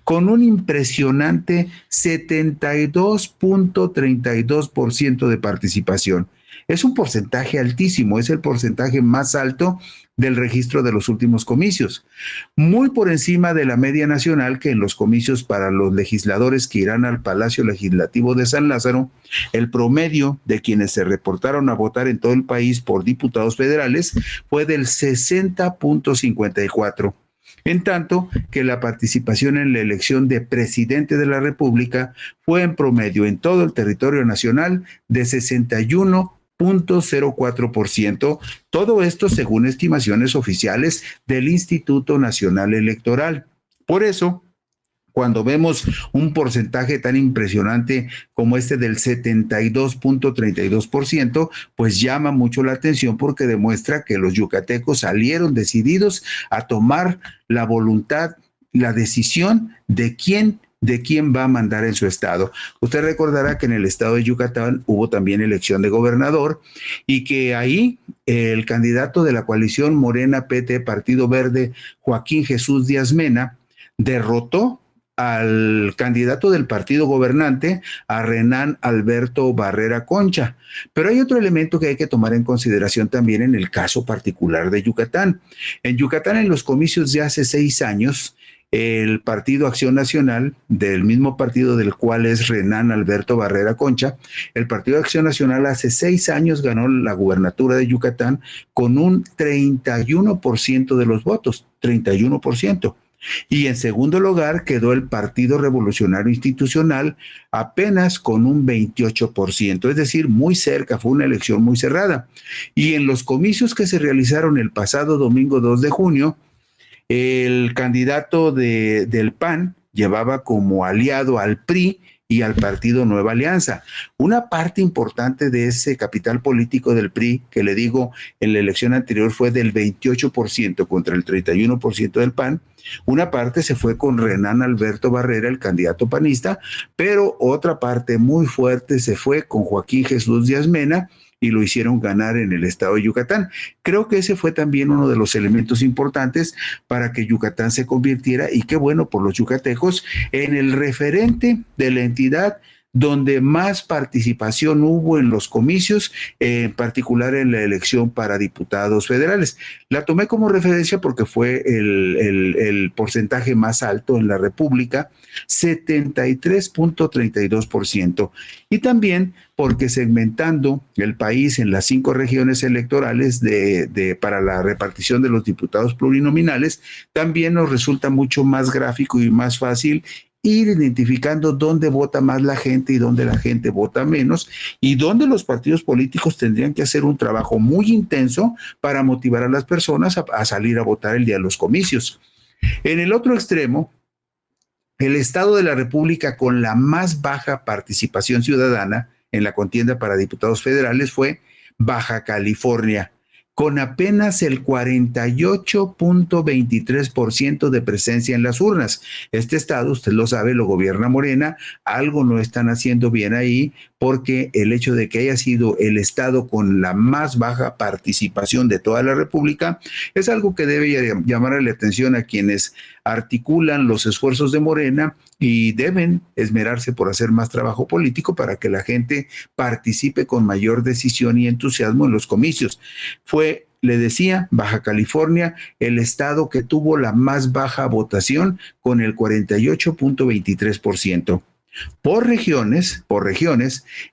con un impresionante 72.32% de participación. Es un porcentaje altísimo, es el porcentaje más alto del registro de los últimos comicios, muy por encima de la media nacional, que en los comicios para los legisladores que irán al Palacio Legislativo de San Lázaro, el promedio de quienes se reportaron a votar en todo el país por diputados federales fue del 60.54. en tanto que la participación en la elección de presidente de la República fue en promedio en todo el territorio nacional de 61.04%, todo esto según estimaciones oficiales del Instituto Nacional Electoral. Por eso, cuando vemos un porcentaje tan impresionante como este del 72.32%, pues llama mucho la atención porque demuestra que los yucatecos salieron decididos a tomar la voluntad, la decisión de quién va a mandar en su estado. Usted recordará que en el estado de Yucatán hubo también elección de gobernador y que ahí el candidato de la coalición Morena PT Partido Verde, Joaquín Jesús Díaz Mena, derrotó al candidato del partido gobernante, a Renán Alberto Barrera Concha. Pero hay otro elemento que hay que tomar en consideración también en el caso particular de Yucatán. En Yucatán, en los comicios de hace 6 años, el Partido Acción Nacional, del mismo partido del cual es Renán Alberto Barrera Concha, el Partido Acción Nacional hace 6 años ganó la gubernatura de Yucatán con un 31% de los votos, 31%. Y en segundo lugar quedó el Partido Revolucionario Institucional apenas con un 28%, es decir, muy cerca, fue una elección muy cerrada. Y en los comicios que se realizaron el pasado domingo 2 de junio, el candidato del PAN llevaba como aliado al PRI y al Partido Nueva Alianza. Una parte importante de ese capital político del PRI, que le digo, en la elección anterior fue del 28% contra el 31% del PAN, una parte se fue con Renán Alberto Barrera, el candidato panista, pero otra parte muy fuerte se fue con Joaquín Jesús Díaz Mena, y lo hicieron ganar en el estado de Yucatán. Creo que ese fue también uno de los elementos importantes para que Yucatán se convirtiera, y qué bueno por los yucatecos, en el referente de la entidad donde más participación hubo en los comicios, en particular en la elección para diputados federales. La tomé como referencia porque fue el porcentaje más alto en la República, 73.32%, y también porque segmentando el país en las 5 regiones electorales para la repartición de los diputados plurinominales, también nos resulta mucho más gráfico y más fácil ir identificando dónde vota más la gente y dónde la gente vota menos, y dónde los partidos políticos tendrían que hacer un trabajo muy intenso para motivar a las personas a salir a votar el día de los comicios. En el otro extremo, el estado de la República con la más baja participación ciudadana en la contienda para diputados federales fue Baja California, con apenas el 48.23% de presencia en las urnas. Este estado, usted lo sabe, lo gobierna Morena, algo no están haciendo bien ahí, porque el hecho de que haya sido el estado con la más baja participación de toda la República es algo que debe llamar la atención a quienes articulan los esfuerzos de Morena y deben esmerarse por hacer más trabajo político para que la gente participe con mayor decisión y entusiasmo en los comicios. Fue, le decía, Baja California, el estado que tuvo la más baja votación con el 48.23%. Por regiones,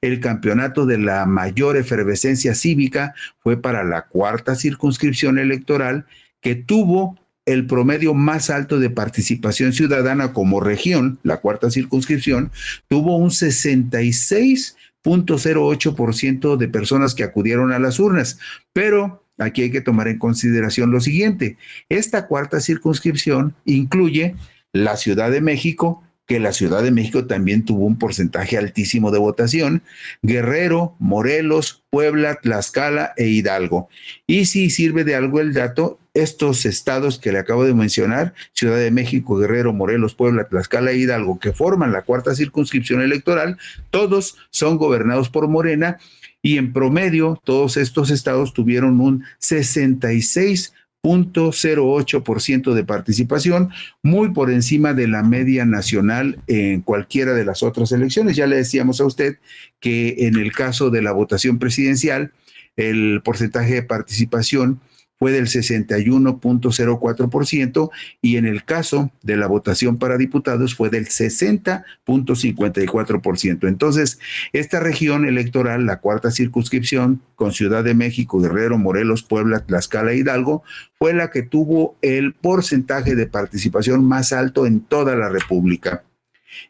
el campeonato de la mayor efervescencia cívica fue para la 4ª circunscripción electoral, que tuvo el promedio más alto de participación ciudadana como región. La 4ª circunscripción tuvo un 66.08% de personas que acudieron a las urnas, pero aquí hay que tomar en consideración lo siguiente: esta 4ª circunscripción incluye la Ciudad de México, que la Ciudad de México también tuvo un porcentaje altísimo de votación, Guerrero, Morelos, Puebla, Tlaxcala e Hidalgo. Y si sirve de algo el dato, estos estados que le acabo de mencionar, Ciudad de México, Guerrero, Morelos, Puebla, Tlaxcala e Hidalgo, que forman la 4ª circunscripción electoral, todos son gobernados por Morena, y en promedio todos estos estados tuvieron un 66.08% de participación, muy por encima de la media nacional en cualquiera de las otras elecciones. Ya le decíamos a usted que en el caso de la votación presidencial, el porcentaje de participación fue del 61.04% y en el caso de la votación para diputados fue del 60.54%. Entonces, esta región electoral, la cuarta circunscripción, con Ciudad de México, Guerrero, Morelos, Puebla, Tlaxcala e Hidalgo, fue la que tuvo el porcentaje de participación más alto en toda la República.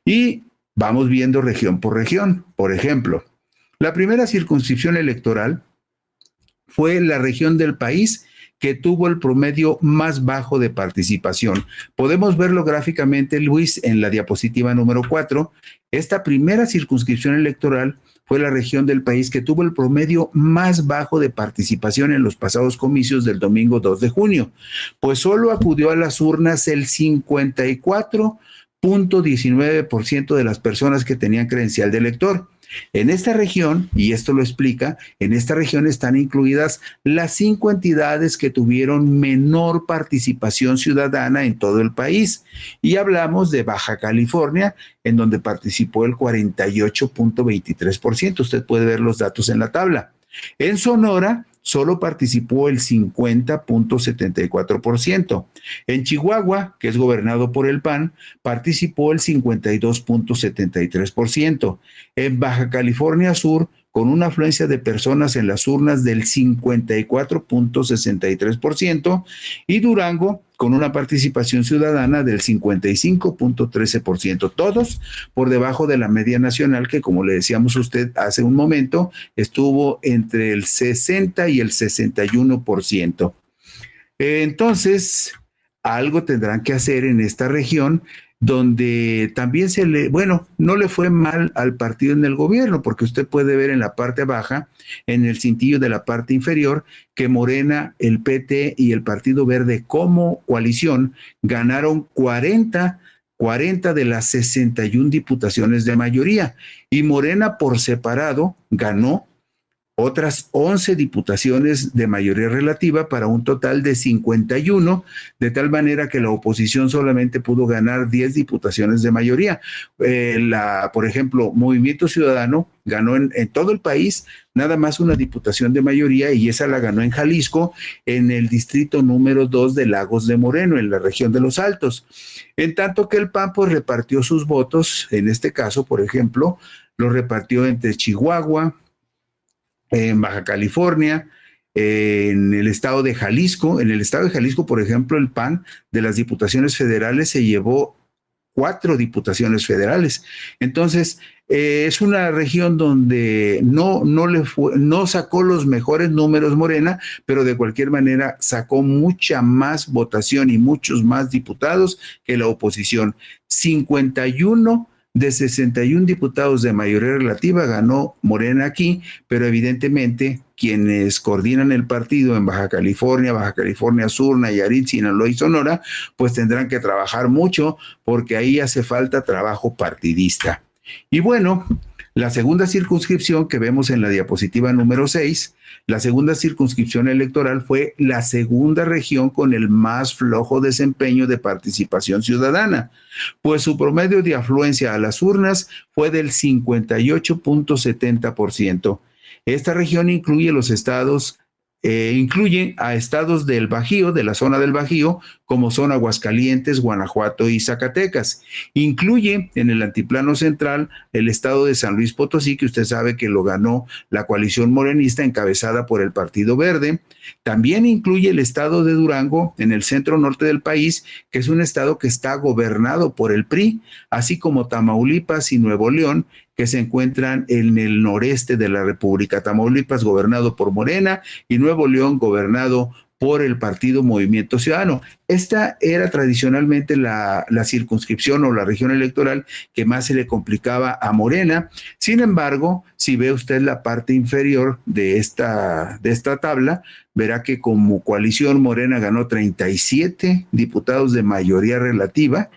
Y vamos viendo región por región. Por ejemplo, la primera circunscripción electoral fue la región del país que tuvo el promedio más bajo de participación. Podemos verlo gráficamente, Luis, en la diapositiva número 4. Esta primera circunscripción electoral fue la región del país que tuvo el promedio más bajo de participación en los pasados comicios del domingo 2 de junio, pues solo acudió a las urnas el 54.19% de las personas que tenían credencial de elector. En esta región, y esto lo explica, en esta región están incluidas las 5 entidades que tuvieron menor participación ciudadana en todo el país. Y hablamos de Baja California, en donde participó el 48.23%. Usted puede ver los datos en la tabla. En Sonora solo participó el 50.74%. En Chihuahua, que es gobernado por el PAN, participó el 52.73%. En Baja California Sur, con una afluencia de personas en las urnas del 54.63%, y Durango, con una participación ciudadana del 55.13%, todos por debajo de la media nacional que, como le decíamos a usted hace un momento, estuvo entre el 60 y el 61%. Entonces, algo tendrán que hacer en esta región donde también no le fue mal al partido en el gobierno, porque usted puede ver en la parte baja, en el cintillo de la parte inferior, que Morena, el PT y el Partido Verde como coalición ganaron 40 de las 61 diputaciones de mayoría, y Morena por separado ganó otras 11 diputaciones de mayoría relativa para un total de 51, de tal manera que la oposición solamente pudo ganar 10 diputaciones de mayoría. Por ejemplo, Movimiento Ciudadano ganó en todo el país nada más una diputación de mayoría, y esa la ganó en Jalisco, en el distrito número 2 de Lagos de Moreno, en la región de Los Altos. En tanto que el PAN pues repartió sus votos, en este caso, por ejemplo, los repartió entre Chihuahua, en Baja California, en el estado de Jalisco. En el estado de Jalisco, por ejemplo, el PAN de las diputaciones federales se llevó 4 diputaciones federales. Entonces, es una región donde no sacó los mejores números Morena, pero de cualquier manera sacó mucha más votación y muchos más diputados que la oposición. 51 de 61 diputados de mayoría relativa ganó Morena aquí, pero evidentemente quienes coordinan el partido en Baja California Sur, Nayarit, Sinaloa y Sonora, pues tendrán que trabajar mucho, porque ahí hace falta trabajo partidista. Y bueno, la segunda circunscripción que vemos en la diapositiva número 6, la segunda circunscripción electoral fue la segunda región con el más flojo desempeño de participación ciudadana, pues su promedio de afluencia a las urnas fue del 58.70%. Esta región incluye los estados incluye a estados del Bajío, de la zona del Bajío, como son Aguascalientes, Guanajuato y Zacatecas. Incluye en el altiplano central el estado de San Luis Potosí, que usted sabe que lo ganó la coalición morenista encabezada por el Partido Verde. También incluye el estado de Durango, en el centro norte del país, que es un estado que está gobernado por el PRI, así como Tamaulipas y Nuevo León, que se encuentran en el noreste de la República. Tamaulipas gobernado por Morena y Nuevo León gobernado por el partido Movimiento Ciudadano. Esta era tradicionalmente la circunscripción o la región electoral que más se le complicaba a Morena. Sin embargo, si ve usted la parte inferior de esta tabla, verá que como coalición Morena ganó 37 diputados de mayoría relativa,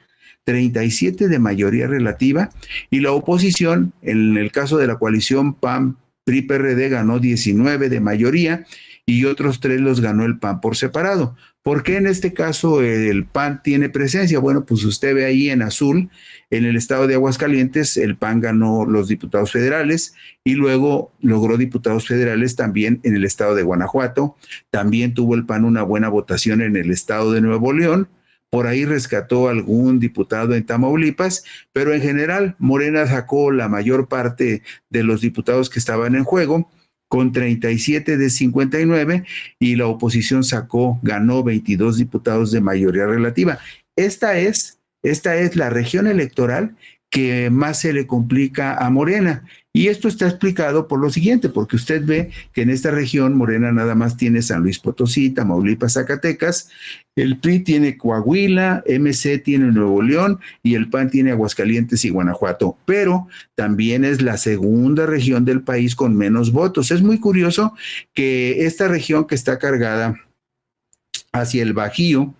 37 de mayoría relativa, y la oposición, en el caso de la coalición PAN, PRI, PRD, ganó 19 de mayoría, y otros 3 los ganó el PAN por separado. ¿Por qué en este caso el PAN tiene presencia? Bueno, pues usted ve ahí en azul, en el estado de Aguascalientes, el PAN ganó los diputados federales y luego logró diputados federales también en el estado de Guanajuato. También tuvo el PAN una buena votación en el estado de Nuevo León. Por ahí rescató algún diputado en Tamaulipas, pero en general Morena sacó la mayor parte de los diputados que estaban en juego, con 37 de 59, y la oposición ganó 22 diputados de mayoría relativa. Esta es la región electoral que más se le complica a Morena. Y esto está explicado por lo siguiente, porque usted ve que en esta región Morena nada más tiene San Luis Potosí, Tamaulipas, Zacatecas, el PRI tiene Coahuila, MC tiene Nuevo León y el PAN tiene Aguascalientes y Guanajuato, pero también es la segunda región del país con menos votos. Es muy curioso que esta región que está cargada hacia el Bajío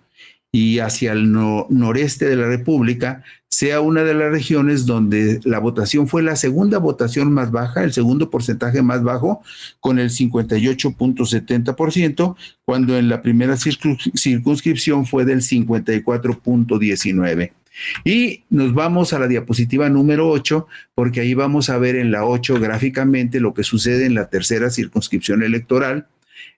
y hacia el noreste de la República sea una de las regiones donde la votación fue la segunda votación más baja, el segundo porcentaje más bajo, con el 58.70%, cuando en la primera circunscripción fue del 54.19%. Y nos vamos a la diapositiva número 8, porque ahí vamos a ver en la 8 gráficamente lo que sucede en la tercera circunscripción electoral.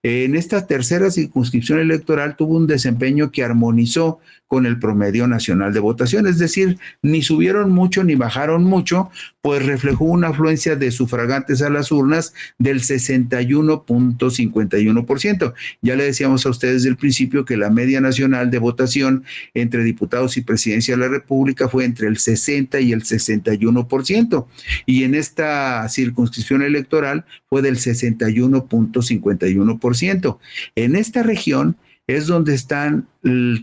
En esta tercera circunscripción electoral tuvo un desempeño que armonizó con el promedio nacional de votación, es decir, ni subieron mucho ni bajaron mucho, pues reflejó una afluencia de sufragantes a las urnas del 61.51%. Ya le decíamos a ustedes desde el principio que la media nacional de votación entre diputados y presidencia de la República fue entre el 60 y el 61%, y en esta circunscripción electoral fue del 61.51%. En esta región es donde están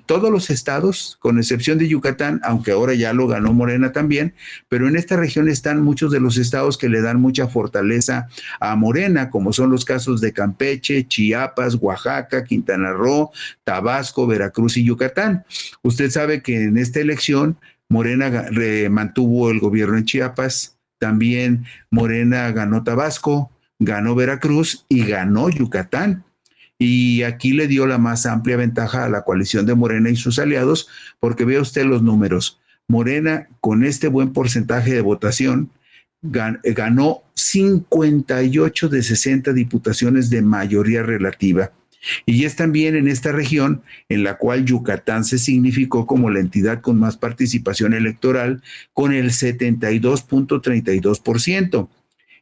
todos los estados, con excepción de Yucatán, aunque ahora ya lo ganó Morena también, pero en esta región están muchos de los estados que le dan mucha fortaleza a Morena, como son los casos de Campeche, Chiapas, Oaxaca, Quintana Roo, Tabasco, Veracruz y Yucatán. Usted sabe que en esta elección Morena mantuvo el gobierno en Chiapas, también Morena ganó Tabasco, ganó Veracruz y ganó Yucatán. Y aquí le dio la más amplia ventaja a la coalición de Morena y sus aliados, porque vea usted los números. Morena, con este buen porcentaje de votación, ganó 58 de 60 diputaciones de mayoría relativa. Y es también en esta región en la cual Yucatán se significó como la entidad con más participación electoral, con el 72.32%.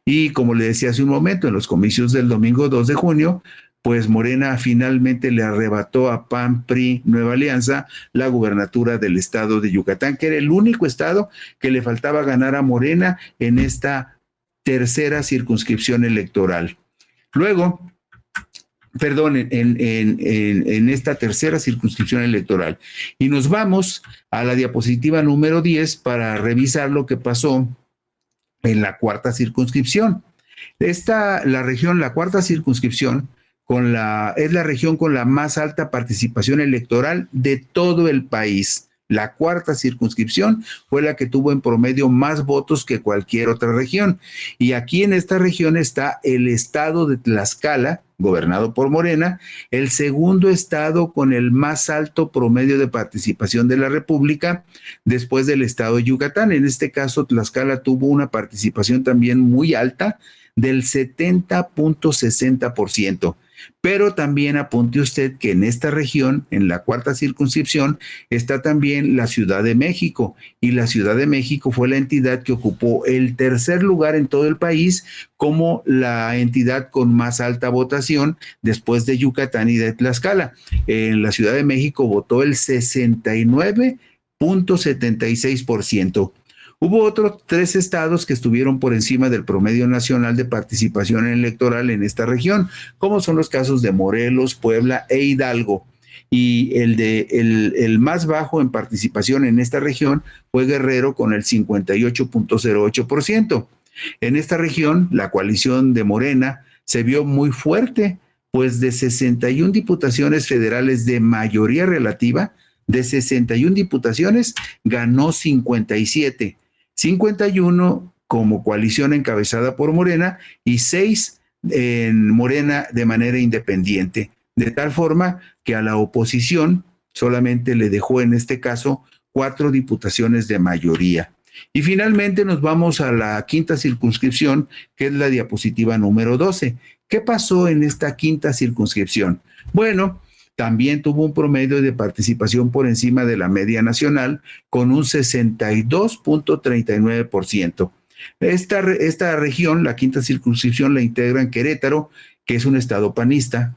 Y como le decía hace un momento, en los comicios del domingo 2 de junio, pues Morena finalmente le arrebató a PAN, PRI, Nueva Alianza, la gubernatura del estado de Yucatán, que era el único estado que le faltaba ganar a Morena en esta tercera circunscripción electoral. Luego, en esta tercera circunscripción electoral. Y nos vamos a la diapositiva número 10 para revisar lo que pasó en la cuarta circunscripción. La cuarta circunscripción, es la región con la más alta participación electoral de todo el país. La cuarta circunscripción fue la que tuvo en promedio más votos que cualquier otra región. Y aquí en esta región está el estado de Tlaxcala, gobernado por Morena, el segundo estado con el más alto promedio de participación de la República, después del estado de Yucatán. En este caso, Tlaxcala tuvo una participación también muy alta, del 70.60%. Pero también apunte usted que en esta región, en la cuarta circunscripción, está también la Ciudad de México, y la Ciudad de México fue la entidad que ocupó el tercer lugar en todo el país como la entidad con más alta votación después de Yucatán y de Tlaxcala. En la Ciudad de México votó el 69.76%. Hubo otros 3 estados que estuvieron por encima del promedio nacional de participación electoral en esta región, como son los casos de Morelos, Puebla e Hidalgo. Y el más bajo en participación en esta región fue Guerrero, con el 58.08%. En esta región, la coalición de Morena se vio muy fuerte, pues de 61 diputaciones federales de mayoría relativa, de 61 diputaciones, ganó 57 como coalición encabezada por Morena y 6 en Morena de manera independiente, de tal forma que a la oposición solamente le dejó en este caso 4 diputaciones de mayoría. Y finalmente nos vamos a la quinta circunscripción, que es la diapositiva número 12. ¿Qué pasó en esta quinta circunscripción? Bueno, también tuvo un promedio de participación por encima de la media nacional con un 62.39%. Esta región, la quinta circunscripción, la integran Querétaro, que es un estado panista,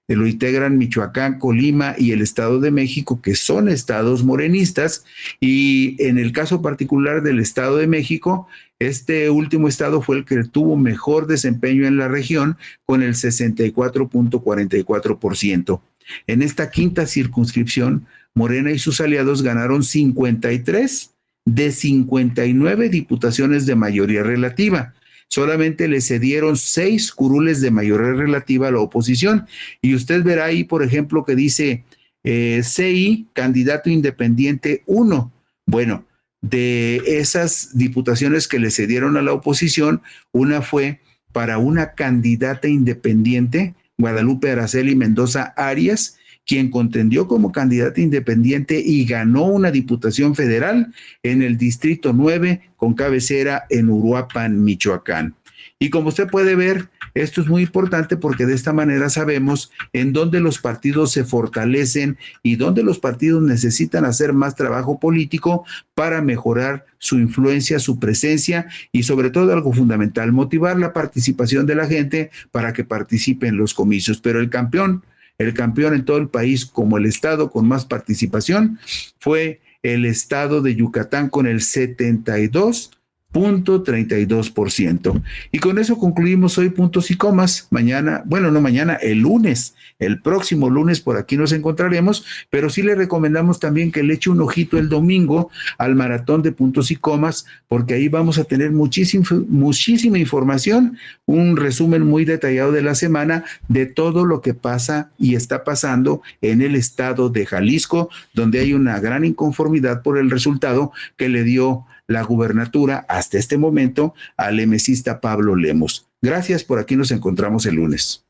lo integran Michoacán, Colima y el Estado de México, que son estados morenistas, y en el caso particular del Estado de México, este último estado fue el que tuvo mejor desempeño en la región, con el 64.44%. En esta quinta circunscripción, Morena y sus aliados ganaron 53 de 59 diputaciones de mayoría relativa. Solamente le cedieron 6 curules de mayoría relativa a la oposición. Y usted verá ahí, por ejemplo, que dice CI, candidato independiente 1. Bueno, de esas diputaciones que le cedieron a la oposición, una fue para una candidata independiente, Guadalupe Araceli Mendoza Arias, quien contendió como candidata independiente y ganó una diputación federal en el Distrito 9 con cabecera en Uruapan, Michoacán. Y como usted puede ver, esto es muy importante porque de esta manera sabemos en dónde los partidos se fortalecen y dónde los partidos necesitan hacer más trabajo político para mejorar su influencia, su presencia y sobre todo algo fundamental, motivar la participación de la gente para que participe en los comicios. Pero el campeón en todo el país como el estado con más participación fue el estado de Yucatán con el 72.32%. Y con eso concluimos hoy puntos y comas. Mañana, bueno, no mañana, el lunes, el próximo lunes por aquí nos encontraremos, pero sí le recomendamos también que le eche un ojito el domingo al maratón de puntos y comas, porque ahí vamos a tener muchísima información, un resumen muy detallado de la semana de todo lo que pasa y está pasando en el estado de Jalisco, donde hay una gran inconformidad por el resultado que le dio la gubernatura hasta este momento al emesista Pablo Lemos. Gracias, por aquí nos encontramos el lunes.